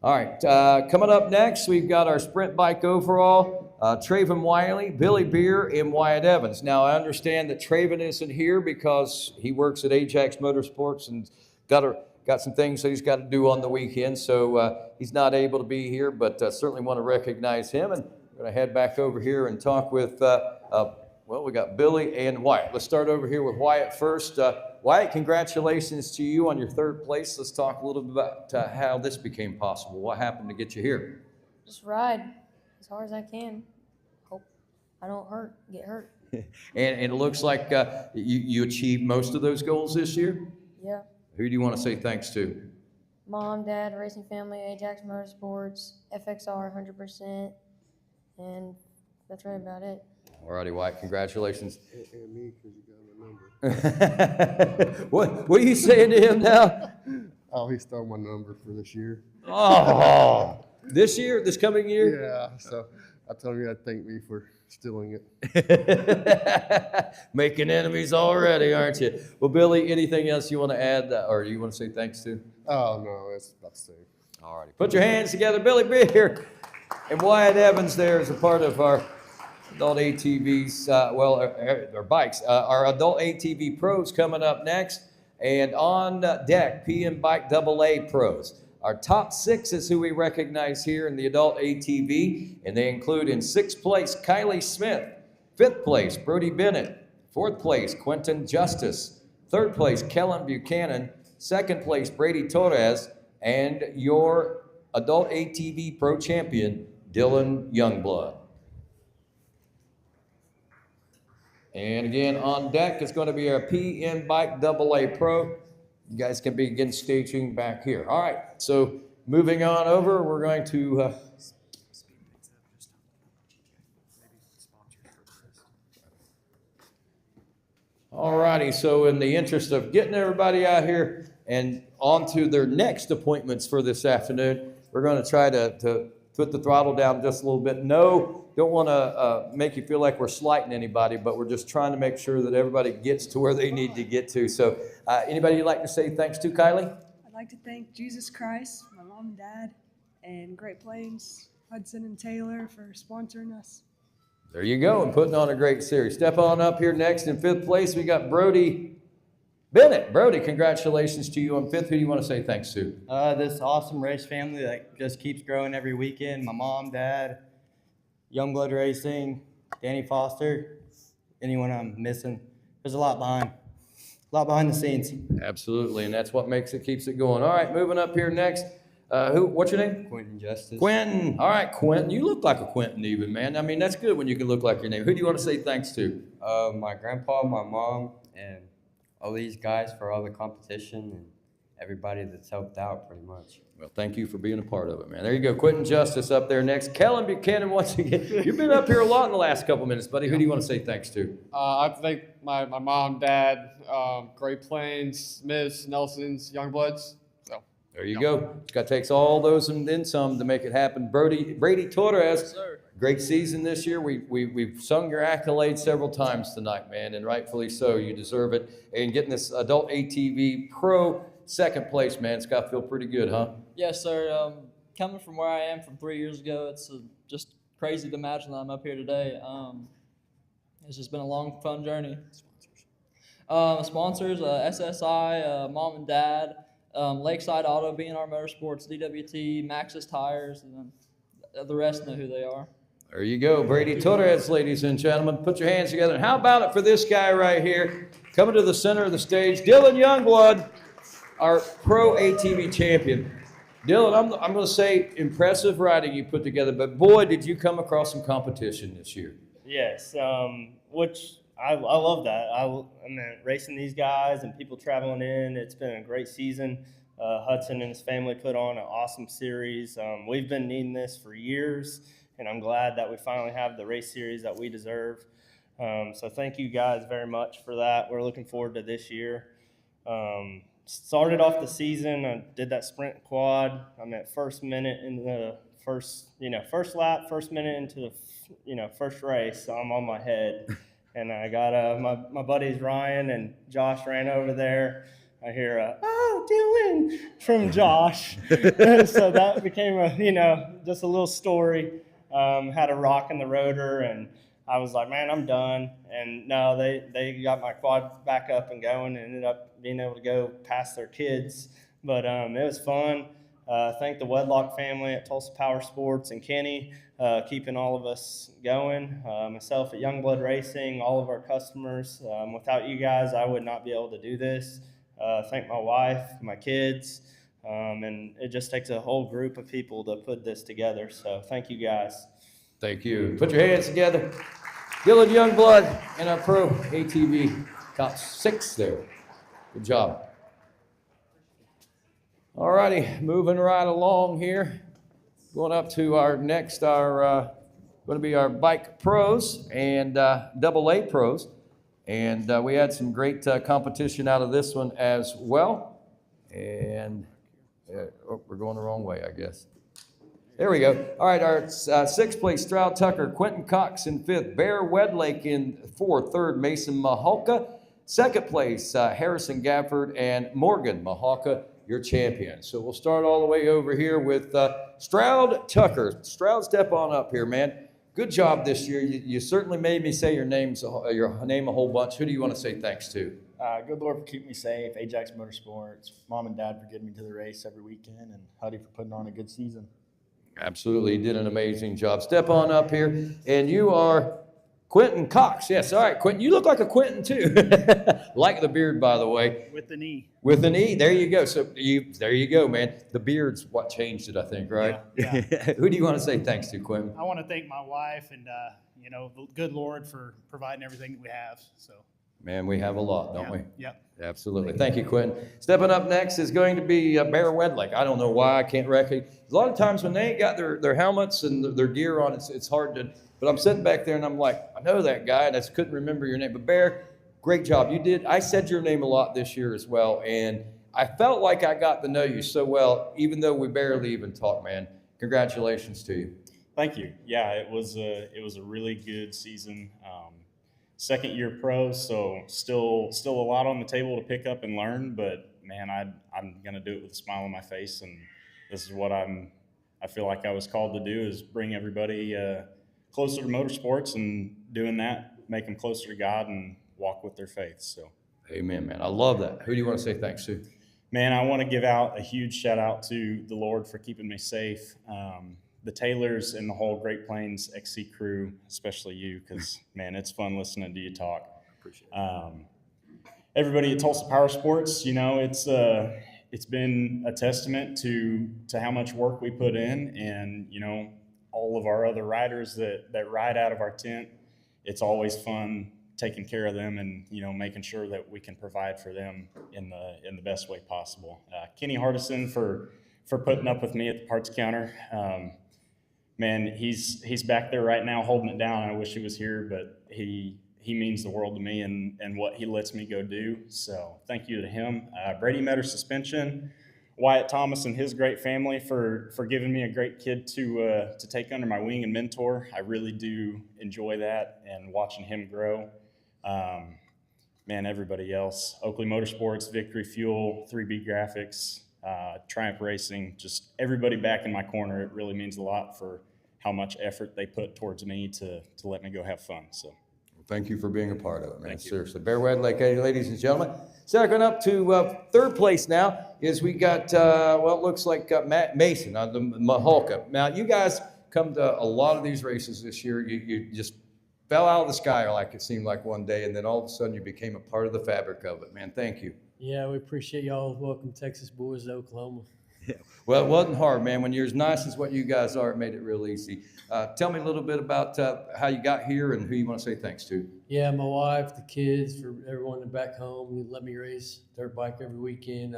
Speaker 3: All right, coming up next, we've got our sprint bike overall, Traven Wiley, Billy Beer, and Wyatt Evans. Now, I understand that Traven isn't here because he works at Ajax Motorsports and got some things that he's got to do on the weekend, so he's not able to be here, but certainly want to recognize him. And we're going to head back over here and talk with, well, we got Billy and Wyatt. Let's start over here with Wyatt first. Wyatt, congratulations to you on your 3rd place. Let's talk a little bit about how this became possible. What happened to get you here?
Speaker 13: Just ride as hard as I can. Hope I don't get hurt.
Speaker 3: and it looks like you achieved most of those goals this year?
Speaker 13: Yeah.
Speaker 3: Who do you want to say thanks to?
Speaker 13: Mom, Dad, Racing Family, Ajax Motorsports, FXR 100%, and that's right about it.
Speaker 3: All righty, Wyatt, congratulations.
Speaker 17: And me, because you got my number.
Speaker 3: What are you saying to him now?
Speaker 17: Oh, he stole my number for this year.
Speaker 3: Oh, this year, this coming year?
Speaker 17: Yeah, so I told him he had to thank me for stealing it.
Speaker 3: Making enemies already, aren't you? Well, Billy, anything else you want to add or you want to say thanks to?
Speaker 17: Oh, no, that's about the same.
Speaker 3: All righty. Put your hands together, Billy Beer. And Wyatt Evans there is a part of our adult ATVs, our bikes. Our adult ATV pros coming up next. And on deck, PM Bike AA pros. Our top 6 is who we recognize here in the adult ATV. And they include in 6th place, Kylie Smith. 5th place, Brody Bennett. 4th place, Quentin Justice. 3rd place, Kellen Buchanan. 2nd place, Brady Torres. And your adult ATV pro champion, Dylan Youngblood. And again, on deck is going to be our PM Bike AA Pro. You guys can begin staging back here. All right, so moving on over, we're going to... All righty, so in the interest of getting everybody out here and on to their next appointments for this afternoon, we're going to try to put the throttle down just a little bit. No, don't want to make you feel like we're slighting anybody, but we're just trying to make sure that everybody gets to where they need to get to. So anybody you'd like to say thanks to, Kylie?
Speaker 18: I'd like to thank Jesus Christ, my mom and dad, and Great Plains, Hudson and Taylor for sponsoring us.
Speaker 3: There you go, and putting on a great series. Step on up here next in 5th place. We got Brody Bennett. Brody, congratulations to you on 5th. Who do you want to say thanks to?
Speaker 19: This awesome race family that just keeps growing every weekend. My mom, dad, Youngblood Racing, Danny Foster, anyone I'm missing. There's a lot behind the scenes.
Speaker 3: Absolutely, and that's what keeps it going. All right, moving up here next. What's your name?
Speaker 19: Quentin Justice.
Speaker 3: Quentin. All right, Quentin. You look like a Quentin even, man. I mean, that's good when you can look like your name. Who do you want to say thanks to?
Speaker 19: My grandpa, my mom, and all these guys for all the competition and everybody that's helped out pretty much.
Speaker 3: Well, thank you for being a part of it, man. There you go. Quentin Justice up there next. Kellen Buchanan once again. You've been up here a lot in the last couple minutes, buddy. Who do you want to say thanks to?
Speaker 16: I have to thank my mom, dad, Great Plains, Smiths, Nelsons, Youngbloods. So
Speaker 3: there you go. Scott takes all those and then some to make it happen. Brady Torres. Yes, sir. Great season this year. We've sung your accolades several times tonight, man, and rightfully so. You deserve it. And getting this adult ATV pro second place, man, it's got to feel pretty good, huh?
Speaker 15: Yes, sir. Coming from where I am from 3 years ago, it's just crazy to imagine that I'm up here today. It's just been a long, fun journey. Sponsors, SSI, Mom and Dad, Lakeside Auto, B&R Motorsports, DWT, Maxxis Tires, and then the rest know who they are.
Speaker 3: There you go, Brady Torres, ladies and gentlemen. Put your hands together. And how about it for this guy right here, coming to the center of the stage, Dylan Youngblood, our pro ATV champion. Dylan, I'm going to say impressive riding you put together, but boy, did you come across some competition this year.
Speaker 20: Yes, which I love that. I mean, racing these guys and people traveling in, it's been a great season. Hudson and his family put on an awesome series. We've been needing this for years, and I'm glad that we finally have the race series that we deserve. So thank you guys very much for that. We're looking forward to this year. Started off the season, I did that sprint quad. I'm at first minute in the first lap, first minute into the, first race. So I'm on my head. And I got my buddies Ryan and Josh ran over there. I hear "Oh, Dylan" from Josh. So that became just a little story. Had a rock in the rotor, and I was like, man, I'm done. And no, they got my quad back up and going, and ended up being able to go past their kids. But it was fun. Thank the Wedlock family at Tulsa Power Sports and Kenny, keeping all of us going. Myself at Youngblood Racing, all of our customers. Without you guys, I would not be able to do this. Thank my wife, my kids, and it just takes a whole group of people to put this together. So thank you guys.
Speaker 3: Thank you. Put your hands together. Dylan Youngblood in our pro ATV top 6 there. Good job. All righty, moving right along here. Going up to our next, going to be our bike pros and AA pros. And we had some great competition out of this one as well. And we're going the wrong way, I guess. There we go. All right, our 6th place, Stroud Tucker, Quentin Cox in 5th, Bear Wedlake in 4th, 3rd, Mason Mahalka. 2nd place, Harrison Gafford and Morgan Mahalka, your champion. So we'll start all the way over here with Stroud Tucker. Stroud, step on up here, man. Good job this year. You certainly made me say your name a whole bunch. Who do you want to say thanks to?
Speaker 21: Good Lord for keeping me safe, Ajax Motorsports, Mom and Dad for getting me to the race every weekend, and Huddy for putting on a good season.
Speaker 3: Absolutely, did an amazing job. Step on up here, and you are Quentin Cox. Yes, all right, Quentin. You look like a Quentin too. Like the beard, by the way.
Speaker 22: With the knee.
Speaker 3: With the knee. There you go. So there you go, man. The beard's what changed it, I think, right?
Speaker 22: Yeah.
Speaker 3: Who do you want to say thanks to, Quentin?
Speaker 22: I want to thank my wife and the good Lord for providing everything that we have. So.
Speaker 3: Man, we have a lot, don't we?
Speaker 22: Yep.
Speaker 3: Absolutely. Thank you, Quentin. Stepping up next is going to be Bear Wedlake. I don't know why I can't recognize. A lot of times when they ain't got their helmets and their gear on, it's hard to. But I'm sitting back there and I'm like, I know that guy, and I just couldn't remember your name. But Bear, great job. You did. I said your name a lot this year as well, and I felt like I got to know you so well, even though we barely even talked, man. Congratulations to you.
Speaker 23: Thank you. Yeah, it was a really good season. Second year pro, so still a lot on the table to pick up and learn. But man, I'm gonna do it with a smile on my face, and this is what I feel like I was called to do, is bring everybody closer to motorsports, and doing that, make them closer to God and walk with their faith. So,
Speaker 3: amen, man. I love that. Who do you want to say thanks to?
Speaker 23: Man, I want to give out a huge shout out to the Lord for keeping me safe. The Taylors and the whole Great Plains XC crew, especially you, because, man, it's fun listening to you talk.
Speaker 3: Appreciate it.
Speaker 23: Everybody at Tulsa Power Sports, it's been a testament to how much work we put in, and, all of our other riders that ride out of our tent. It's always fun taking care of them and, making sure that we can provide for them in the best way possible. Kenny Hardison for putting up with me at the parts counter. Man, he's back there right now holding it down. I wish he was here, but he means the world to me and what he lets me go do. So thank you to him. Brady Metter Suspension, Wyatt Thomas and his great family for giving me a great kid to take under my wing and mentor. I really do enjoy that and watching him grow. Man, everybody else, Oakley Motorsports, Victory Fuel, 3B Graphics, Triumph Racing, just everybody back in my corner. It really means a lot for how much effort they put towards me to let me go have fun. So.
Speaker 3: Thank you for being a part of it, man. Seriously. Bear with, ladies and gentlemen. Second up to third place now is we got, well, it looks like Matt Mason on the Maholka. Now, you guys come to a lot of these races this year. You just fell out of the sky, like it seemed like one day, and then all of a sudden you became a part of the fabric of it, man. Thank you.
Speaker 1: Yeah, we appreciate y'all. Welcome Texas boys to Oklahoma.
Speaker 3: Yeah. Well, it wasn't hard, man. When you're as nice as what you guys are, it made it real easy. Tell me a little bit about how you got here and who you want to say thanks to.
Speaker 1: Yeah, my wife, the kids, for everyone back home who let me race dirt bike every weekend.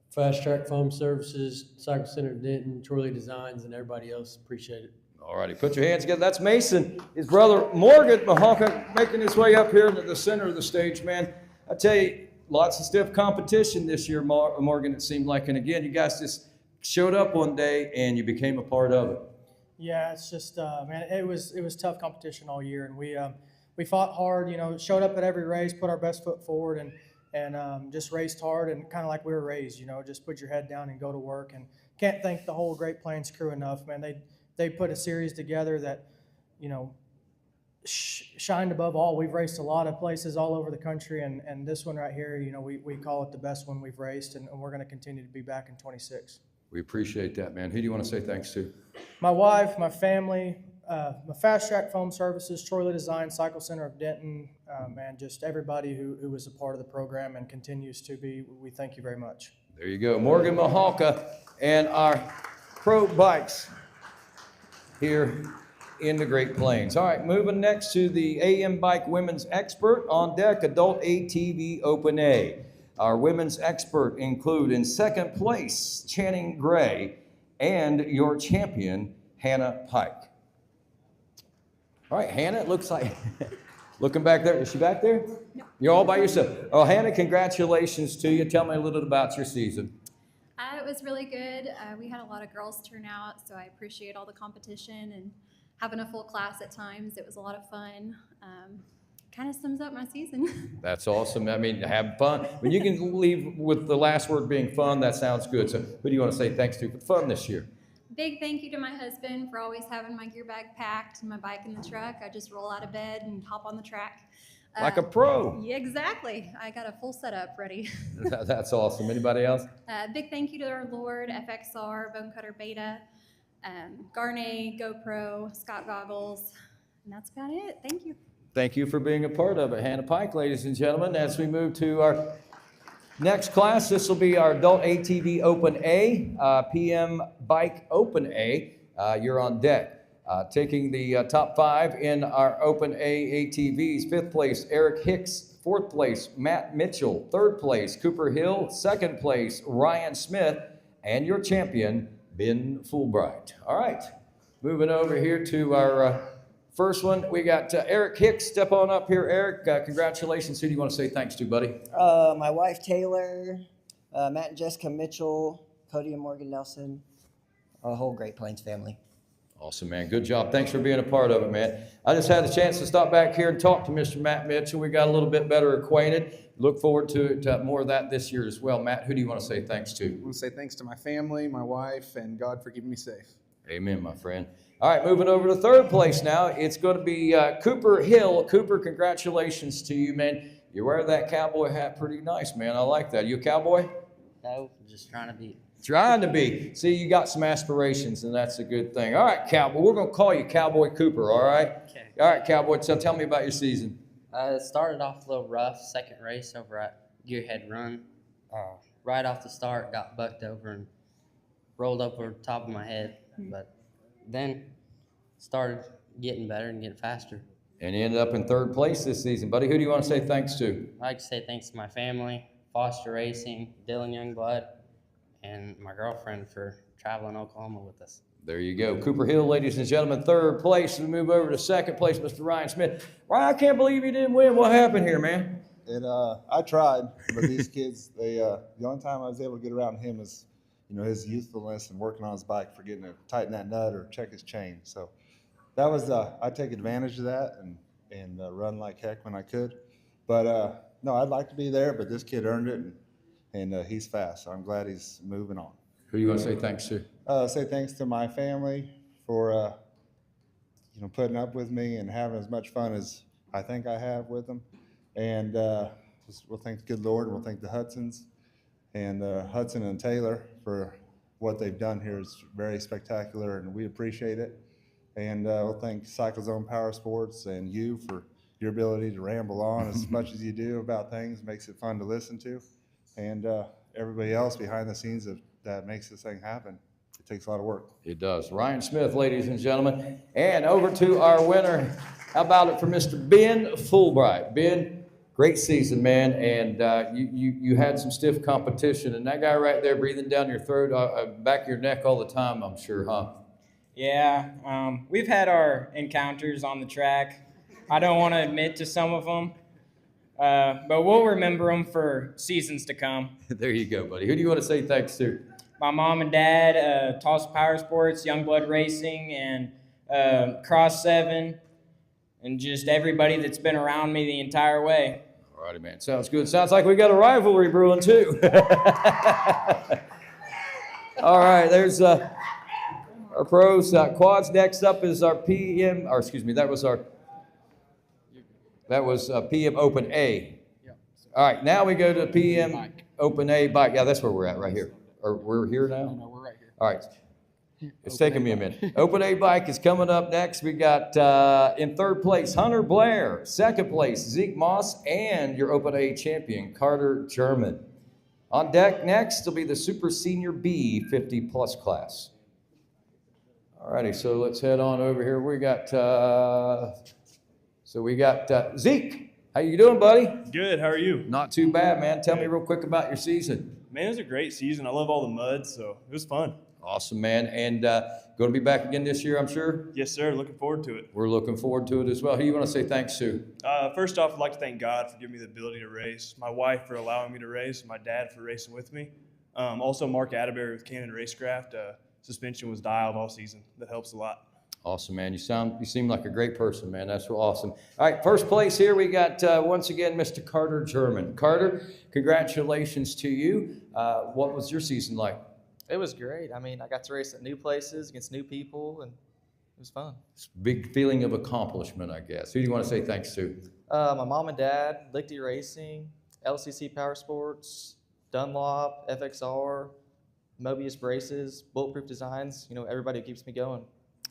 Speaker 1: Fast Track Foam Services, Cycle Center Denton, Troy Designs, and everybody else. Appreciate it.
Speaker 3: All righty, put your hands together. That's Mason, his brother Morgan Maholka, making his way up here into the center of the stage, man. I tell you, lots of stiff competition this year, Morgan, it seemed like. And again, you guys just showed up one day and you became a part of it.
Speaker 10: Yeah, it's just man, it was tough competition all year, and we fought hard. You know, showed up at every race, put our best foot forward, and just raced hard, and kind of like we were raised. You know, just put your head down and go to work. And can't thank the whole Great Plains crew enough, man. They put a series together that, you know, shined above all. We've raced a lot of places all over the country, and this one right here, you know, we call it the best one we've raced, and we're going to continue to be back in 26.
Speaker 3: We appreciate that, man. Who do you want to say thanks to?
Speaker 10: My wife, my family, my Fast Track Foam Services, Troy Design, Cycle Center of Denton, and just everybody who was a part of the program and continues to be. We thank you very much.
Speaker 3: There you go. Morgan Maholka and our pro bikes here in the Great Plains. All right, moving next to the AM Bike Women's Expert on deck, Adult ATV Open A. Our women's expert include in second place, Channing Gray, and your champion, Hannah Pike. All right, Hannah, it looks like, looking back there, is she back there? No. You're all by yourself. Oh, Hannah, congratulations to you. Tell me a little bit about your season.
Speaker 2: It was really good. We had a lot of girls turn out, so I appreciate all the competition and having a full class at times. It was a lot of fun. Kind of sums up my season.
Speaker 3: That's awesome. I mean, have fun. When you can leave with the last word being fun, that sounds good. So who do you want to say thanks to for fun this year?
Speaker 2: Big thank you to my husband for always having my gear bag packed and my bike in the truck. I just roll out of bed and hop on the track.
Speaker 3: Like a pro.
Speaker 2: Yeah, exactly. I got a full setup ready.
Speaker 3: That's awesome. Anybody else?
Speaker 2: Big thank you to our Lord, FXR, Bone Cutter Beta, Garnet, GoPro, Scott Goggles, and that's about it. Thank you.
Speaker 3: Thank you for being a part of it, Hannah Pike, ladies and gentlemen. As we move to our next class, this will be our Adult ATV Open A, PM Bike Open A. You're on deck. Taking the top 5 in our Open A ATVs. 5th place, Eric Hicks. 4th place, Matt Mitchell. 3rd place, Cooper Hill. 2nd place, Ryan Smith. And your champion, Ben Fulbright. All right, moving over here to our first one. We got Eric Hicks. Step on up here, Eric. Congratulations. Who do you want to say thanks to, buddy?
Speaker 5: My wife, Taylor, Matt and Jessica Mitchell, Cody and Morgan Nelson, our whole Great Plains family.
Speaker 3: Awesome, man. Good job. Thanks for being a part of it, man. I just had a chance to stop back here and talk to Mr. Matt Mitchell. We got a little bit better acquainted. Look forward to more of that this year as well. Matt, who do you want to say thanks to?
Speaker 24: I want to say thanks to my family, my wife, and God for keeping me safe.
Speaker 3: Amen, my friend. All right, moving over to 3rd place now. It's going to be Cooper Hill. Cooper, congratulations to you, man. You wear that cowboy hat pretty nice, man. I like that. You a cowboy?
Speaker 25: No, just trying to be.
Speaker 3: Trying to be. See, you got some aspirations, and that's a good thing. All right, Cowboy. We're going to call you Cowboy Cooper, all right?
Speaker 25: Okay.
Speaker 3: All right, Cowboy. So tell me about your season.
Speaker 25: It started off a little rough. Second race over at Gearhead Run. Right off the start, got bucked over and rolled up over the top of my head. But then started getting better and getting faster.
Speaker 3: And you ended up in 3rd place this season. Buddy, who do you want to say thanks to?
Speaker 25: I'd like to say thanks to my family, Foster Racing, Dylan Youngblood, and my girlfriend for traveling Oklahoma with us.
Speaker 3: There you go. Cooper Hill, ladies and gentlemen, 3rd place. We move over to 2nd place, Mr. Ryan Smith. Ryan, I can't believe you didn't win. What happened here, man?
Speaker 26: I tried, but these kids, the only time I was able to get around him is
Speaker 6: his youthfulness and working on his bike, forgetting to tighten that nut or check his chain. So that was, I take advantage of that and run like heck when I could. But no, I'd like to be there, but this kid earned it, and he's fast. So I'm glad he's moving on.
Speaker 3: Who do you want to say thanks to?
Speaker 6: Say thanks to my family for putting up with me and having as much fun as I think I have with them. And we'll thank the good Lord, and we'll thank the Hudsons and Hudson and Taylor for what they've done here. Is very spectacular, and we appreciate it. And we'll thank CycleZone Power Sports and you for your ability to ramble on as much as you do about things. Makes it fun to listen to. And everybody else behind the scenes that makes this thing happen. It takes a lot of work.
Speaker 3: It does. Ryan Smith, ladies and gentlemen. And over to our winner. How about it for Mr. Ben Fulbright? Ben, great season, man. And you had some stiff competition. And that guy right there breathing down your throat, back of your neck all the time, I'm sure, huh?
Speaker 4: Yeah, we've had our encounters on the track. I don't want to admit to some of them, but we'll remember them for seasons to come.
Speaker 3: There you go, buddy. Who do you want to say thanks to?
Speaker 4: My mom and dad, Tulsa Power Sports, Youngblood Racing, and Cross 7, and just everybody that's been around me the entire way.
Speaker 3: All righty, man. Sounds good. Sounds like we got a rivalry brewing, too. All right, there's our pros. Quads. Next up is our PM, or excuse me, that was PM Open A. All right, now we go to PM Open A bike. Yeah, that's where we're at, right here. Or we're here now?
Speaker 7: No, we're right here.
Speaker 3: All right. It's taking me a minute. Open A bike is coming up next. We got in third place, Hunter Blair. Second place, Zeke Moss, and your Open A champion, Carter German. On deck next will be the Super Senior B 50-plus class. All righty, so let's head on over here. We got, Zeke. How you doing, buddy?
Speaker 8: Good, how are you?
Speaker 3: Not too bad, man. Tell me real quick about your season.
Speaker 8: Man, it was a great season. I love all the mud, so it was fun.
Speaker 3: Awesome, man. And going to be back again this year, I'm sure?
Speaker 8: Yes, sir. Looking forward to it.
Speaker 3: We're looking forward to it as well. Who do you want to say thanks to?
Speaker 8: First off, I'd like to thank God for giving me the ability to race, my wife for allowing me to race, my dad for racing with me. Also, Mark Atterbury with Cannon Racecraft. Suspension was dialed all season. That helps a lot.
Speaker 3: Awesome, man. You seem like a great person, man. That's awesome. All right, first place here, we got, once again, Mr. Carter German. Carter, congratulations to you. What was your season like?
Speaker 12: It was great. I mean, I got to race at new places against new people, and it was fun.
Speaker 3: It's a big feeling of accomplishment, I guess. Who do you want to say thanks to?
Speaker 12: My mom and dad, Lichty Racing, LCC Power Sports, Dunlop, FXR, Mobius Braces, Bulletproof Designs, everybody who keeps me going.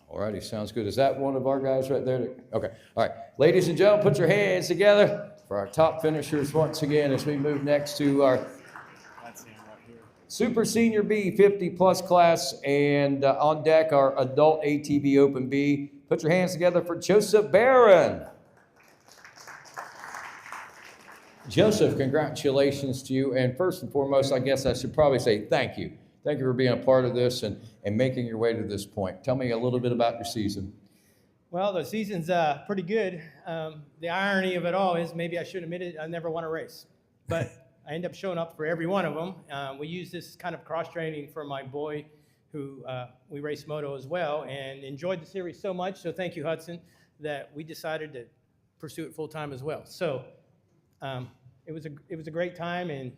Speaker 3: All righty, sounds good. Is that one of our guys right there? Okay, all right. Ladies and gentlemen, put your hands together for our top finishers once again as we move next to our Super Senior B 50-plus class, and on deck our Adult ATV Open B. Put your hands together for Joseph Barron. Joseph, congratulations to you. And first and foremost, I guess I should probably say thank you. Thank you for being a part of this and making your way to this point. Tell me a little bit about your season.
Speaker 14: Well, the season's pretty good. The irony of it all is maybe I should admit it, I never won a race. But I end up showing up for every one of them. We use this kind of cross-training for my boy who we race moto as well and enjoyed the series so much, so thank you, Hudson, that we decided to pursue it full-time as well. So it was a great time, and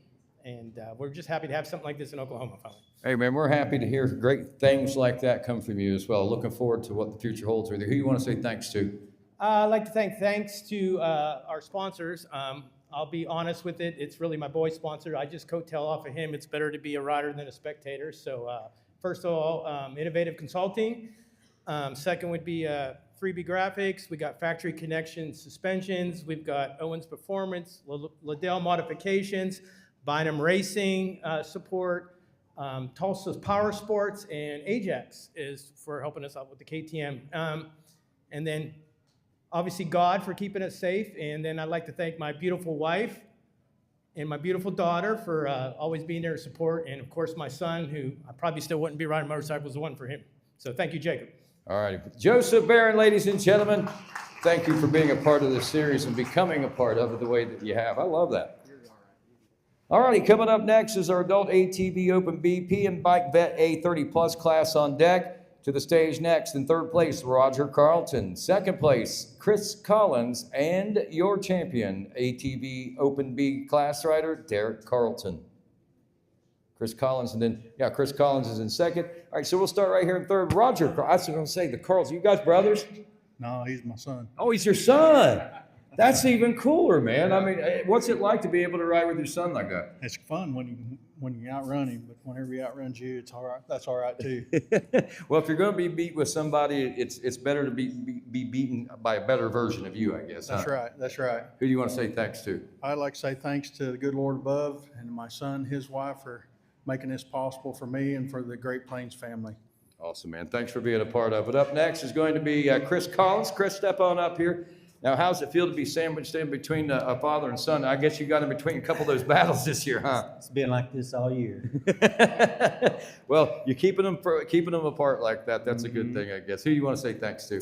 Speaker 14: we're just happy to have something like this in Oklahoma finally.
Speaker 3: Hey, man, we're happy to hear great things like that come from you as well. Looking forward to what the future holds with you. Who do you want to say thanks to?
Speaker 14: I'd like to thanks to our sponsors. I'll be honest with it. It's really my boy's sponsor. I just coattail off of him. It's better to be a rider than a spectator. So first of all, Innovative Consulting. Second would be Freebie Graphics. We got Factory Connection Suspensions. We've got Owens Performance, Liddell Modifications, Bynum Racing support, Tulsa's Power Sports, and Ajax is for helping us out with the KTM. And then obviously God for keeping us safe. And then I'd like to thank my beautiful wife and my beautiful daughter for always being there to support. And of course, my son, who I probably still wouldn't be riding motorcycles, the one for him. So thank you, Jacob.
Speaker 3: All righty. Joseph Barron, ladies and gentlemen, thank you for being a part of this series and becoming a part of it the way that you have. I love that. All righty, coming up next is our adult ATV Open B PM Bike Vet A 30+ class on deck. To the stage next, in third place, Roger Carlton. Second place, Chris Collins, and your champion, ATV Open B class rider, Derek Carlton. Chris Collins, and then, yeah, Chris Collins is in second. All right, so we'll start right here in third. Roger, I was going to say, the Carls, you guys brothers?
Speaker 7: No, he's my son.
Speaker 3: Oh, he's your son. That's even cooler, man. I mean, what's it like to be able to ride with your son like that?
Speaker 7: It's fun when you outrun him, but whenever he outruns you, it's all right. That's all right too.
Speaker 3: Well, if you're going to be beat with somebody, it's better to be beaten by a better version of you, I guess.
Speaker 7: That's
Speaker 3: huh?
Speaker 7: right. That's right.
Speaker 3: Who do you want to say thanks to?
Speaker 7: I'd like to say thanks to the good Lord above and my son, his wife, for making this possible for me and for the Great Plains family.
Speaker 3: Awesome, man. Thanks for being a part of it. Up next is going to be Chris Collins. Chris, step on up here. Now, how's it feel to be sandwiched in between a father and son? I guess you got in between a couple of those battles this year, huh?
Speaker 9: It's been like this all year.
Speaker 3: Well, you're keeping them apart like that. That's a good thing, I guess. Who do you want to say thanks to?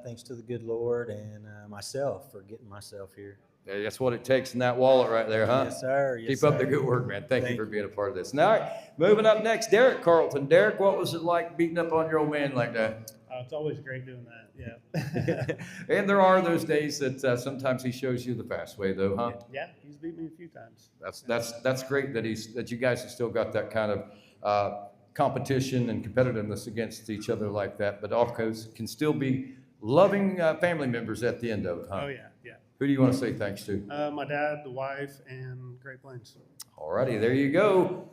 Speaker 9: Thanks to the good Lord and myself for getting myself here.
Speaker 3: Yeah, that's what it takes in that wallet right there, huh?
Speaker 9: Yes, sir. Yes,
Speaker 3: Keep up the good work, man. Thank you for being a part of this. Now, all right, moving up next, Derek Carlton. Derek, what was it like beating up on your old man like that?
Speaker 22: It's always great doing that, yeah.
Speaker 3: And there are those days that sometimes he shows you the fast way, though, huh?
Speaker 22: Yeah, he's beat me a few times.
Speaker 3: That's great that you guys have still got that kind of competition and competitiveness against each other like that, but also can still be loving family members at the end of it, huh?
Speaker 22: Oh, yeah, yeah.
Speaker 3: Who do you want to say thanks to?
Speaker 22: My dad, the wife, and Great Plains.
Speaker 3: All righty, there you go.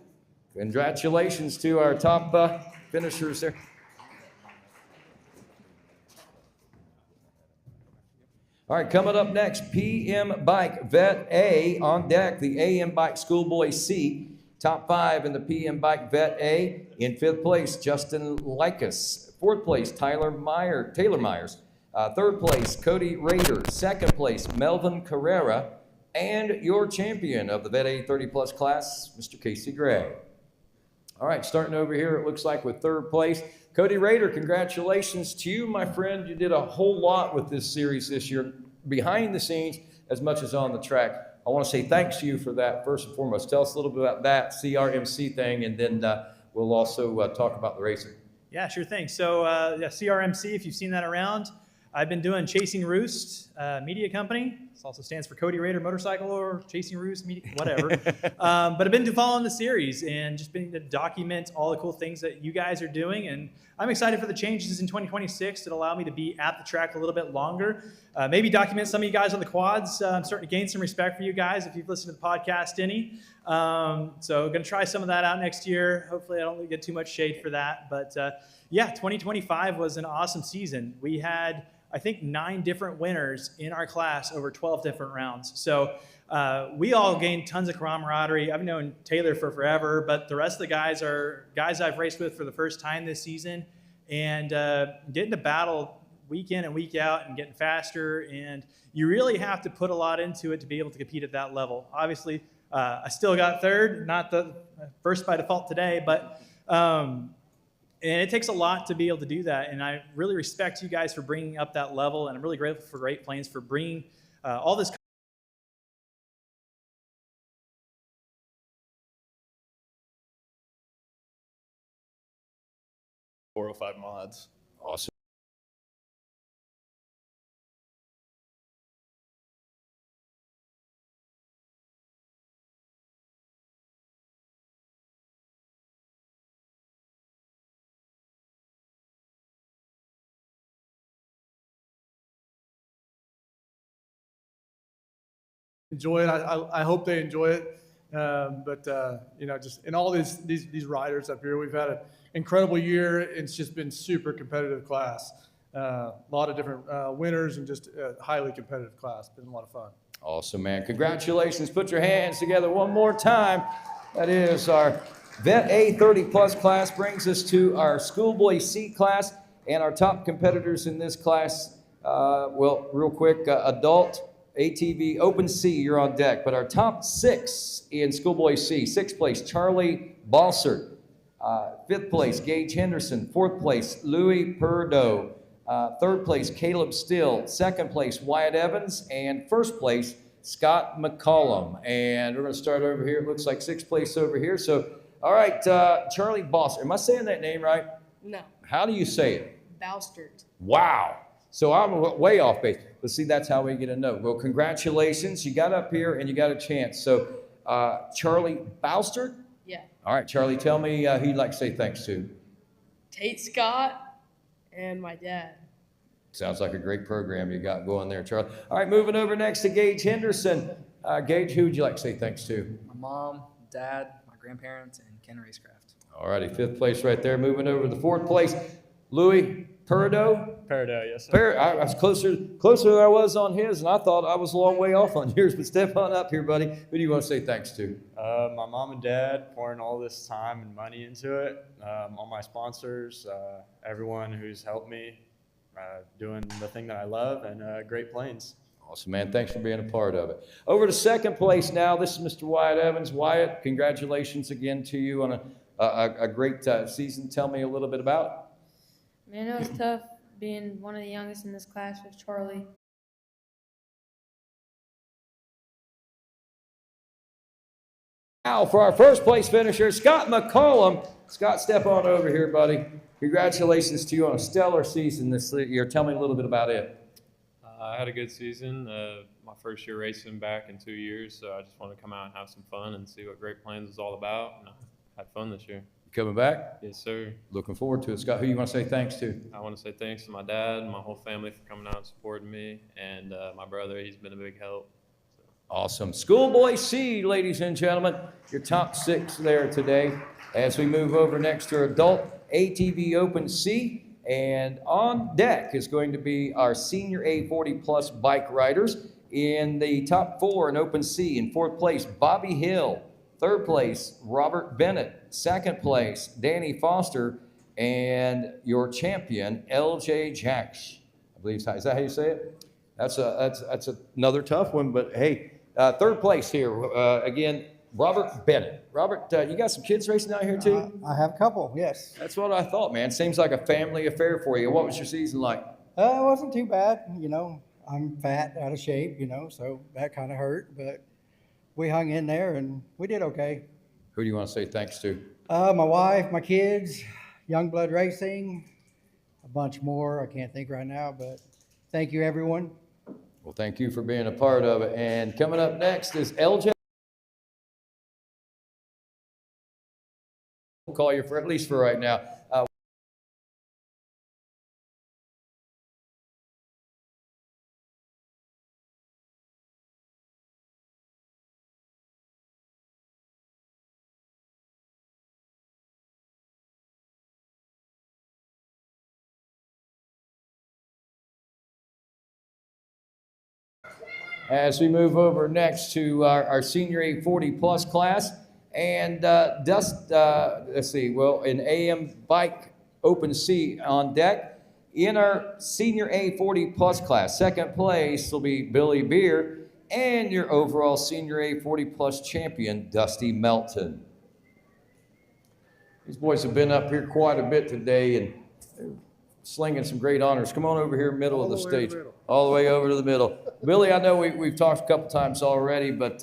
Speaker 3: Congratulations to our top finishers there. All right, coming up next, PM Bike Vet A on deck, the AM Bike Schoolboy C. Top 5 in the PM Bike Vet A. In 5th place, Justin Likas. 4th place, Taylor Myers. 3rd place, Cody Rader. 2nd place, Melvin Carrera. And your champion of the Vet A 30+ class, Mr. Casey Gray. All right, starting over here, it looks like with 3rd place, Cody Rader, congratulations to you, my friend. You did a whole lot with this series this year, behind the scenes as much as on the track. I want to say thanks to you for that, first and foremost. Tell us a little bit about that CRMC thing, and then we'll also talk about the racing.
Speaker 11: Yeah, sure thing. So CRMC, if you've seen that around, I've been doing Chasing Roost Media Company. This also stands for Cody Rader Motorcycle or Chasing Roost Media, whatever. But I've been following the series and just been to document all the cool things that you guys are doing. And I'm excited for the changes in 2026 that allow me to be at the track a little bit longer. Maybe document some of you guys on the quads. I'm starting to gain some respect for you guys if you've listened to the podcast any. So going to try some of that out next year. Hopefully I don't get too much shade for that. But yeah, 2025 was an awesome season. We had, I think, 9 different winners in our class over 12 different rounds. So we all gained tons of camaraderie. I've known Taylor for forever, but the rest of the guys are guys I've raced with for the first time this season. And getting to battle week in and week out and getting faster. And you really have to put a lot into it to be able to compete at that level. Obviously, I still got 3rd, not the first by default today, but and it takes a lot to be able to do that. And I really respect you guys for bringing up that level. And I'm really grateful for Great Plains for bringing all this.
Speaker 13: 405 mods.
Speaker 3: Awesome.
Speaker 17: Enjoy it. I hope they enjoy it. You know, just in all these riders up here, we've had an incredible year. It's just been super competitive class. A lot of different winners and just a highly competitive class. Been a lot of fun.
Speaker 3: Awesome, man. Congratulations. Put your hands together one more time. That is our Vet A 30+ class. Brings us to our Schoolboy C class and our top competitors in this class. Well, real quick, adult ATV Open C, you're on deck. But our top 6 in Schoolboy C: 6th place, Charlie Balsert. 5th place, Gage Henderson. 4th place, Louis Purdo. 3rd place, Caleb Still. 2nd place, Wyatt Evans. And 1st place, Scott McCollum. And we're going to start over here. It looks like 6th place over here. So, all right, Charlie Boss. Am I saying that name right?
Speaker 15: No.
Speaker 3: How do you say it?
Speaker 15: Boostd.
Speaker 3: Wow. So I'm way off base. But see, that's how we get a note. Well, congratulations. You got up here and you got a chance. So, Charlie Bousterd?
Speaker 15: Yeah.
Speaker 3: All right, Charlie, tell me who you'd like to say thanks to.
Speaker 15: Tate Scott and my dad.
Speaker 3: Sounds like a great program you got going there, Charlie. All right, moving over next to Gage Henderson. Gage, who would you like to say thanks to?
Speaker 16: My mom, dad, my grandparents, and Ken Racecraft.
Speaker 3: All righty, 5th place right there. Moving over to the 4th place, Louis Peridot.
Speaker 13: Peridot, yes, sir.
Speaker 3: I was closer than I was on his, and I thought I was a long way off on yours, but step on up here, buddy. Who do you want to say thanks to?
Speaker 13: My mom and dad pouring all this time and money into it, all my sponsors, everyone who's helped me doing the thing that I love, and Great Plains.
Speaker 3: Awesome, man. Thanks for being a part of it. Over to 2nd place now. This is Mr. Wyatt Evans. Wyatt, congratulations again to you on a great season. Tell me a little bit about it.
Speaker 18: Man, it was tough being one of the youngest in this class with Charlie.
Speaker 3: Now for our 1st place finisher, Scott McCollum. Scott, step on over here, buddy. Congratulations to you on a stellar season this year. Tell me a little bit about it.
Speaker 19: I had a good season. My first year racing back in 2 years, so I just wanted to come out and have some fun and see what Great Plains is all about. And I had fun this year.
Speaker 3: Coming back?
Speaker 19: Yes, sir.
Speaker 3: Looking forward to it. Scott, who you want to say thanks to?
Speaker 19: I want to say thanks to my dad and my whole family for coming out and supporting me, and my brother, he's been a big help.
Speaker 3: Awesome. Schoolboy C, ladies and gentlemen, your top 6 there today. As we move over next to adult ATV Open C, and on deck is going to be our senior A40 plus bike riders. In the top 4 in Open C, in 4th place, Bobby Hill. 3rd place, Robert Bennett. 2nd place, Danny Foster. And your champion, LJ Jacks. I believe, is that how you say it? That's another tough one, but hey, 3rd place here, again, Robert Bennett. Robert, you got some kids racing out here too?
Speaker 20: I have a couple, yes.
Speaker 3: That's what I thought, man. Seems like a family affair for you. What was your season like?
Speaker 20: It wasn't too bad, you know. I'm fat, out of shape, you know, so that kind of hurt, but we hung in there and we did okay.
Speaker 3: Who do you want to say thanks to?
Speaker 20: My wife, my kids, Youngblood Racing, a bunch more. I can't think right now, but thank you, everyone.
Speaker 3: Well, thank you for being a part of it. And coming up next is LJ. We'll call you for at least for right now. As we move over next to our senior A40 plus class, and let's see, well, in AM Bike Open C on deck, in our senior A40 plus class, 2nd place will be Billy Beer, and your overall senior A40 plus champion, Dusty Melton. These boys have been up here quite a bit today and slinging some great honors. Come on over here, middle of the stage, all the way over to the middle. Billy, I know we've talked a couple times already, but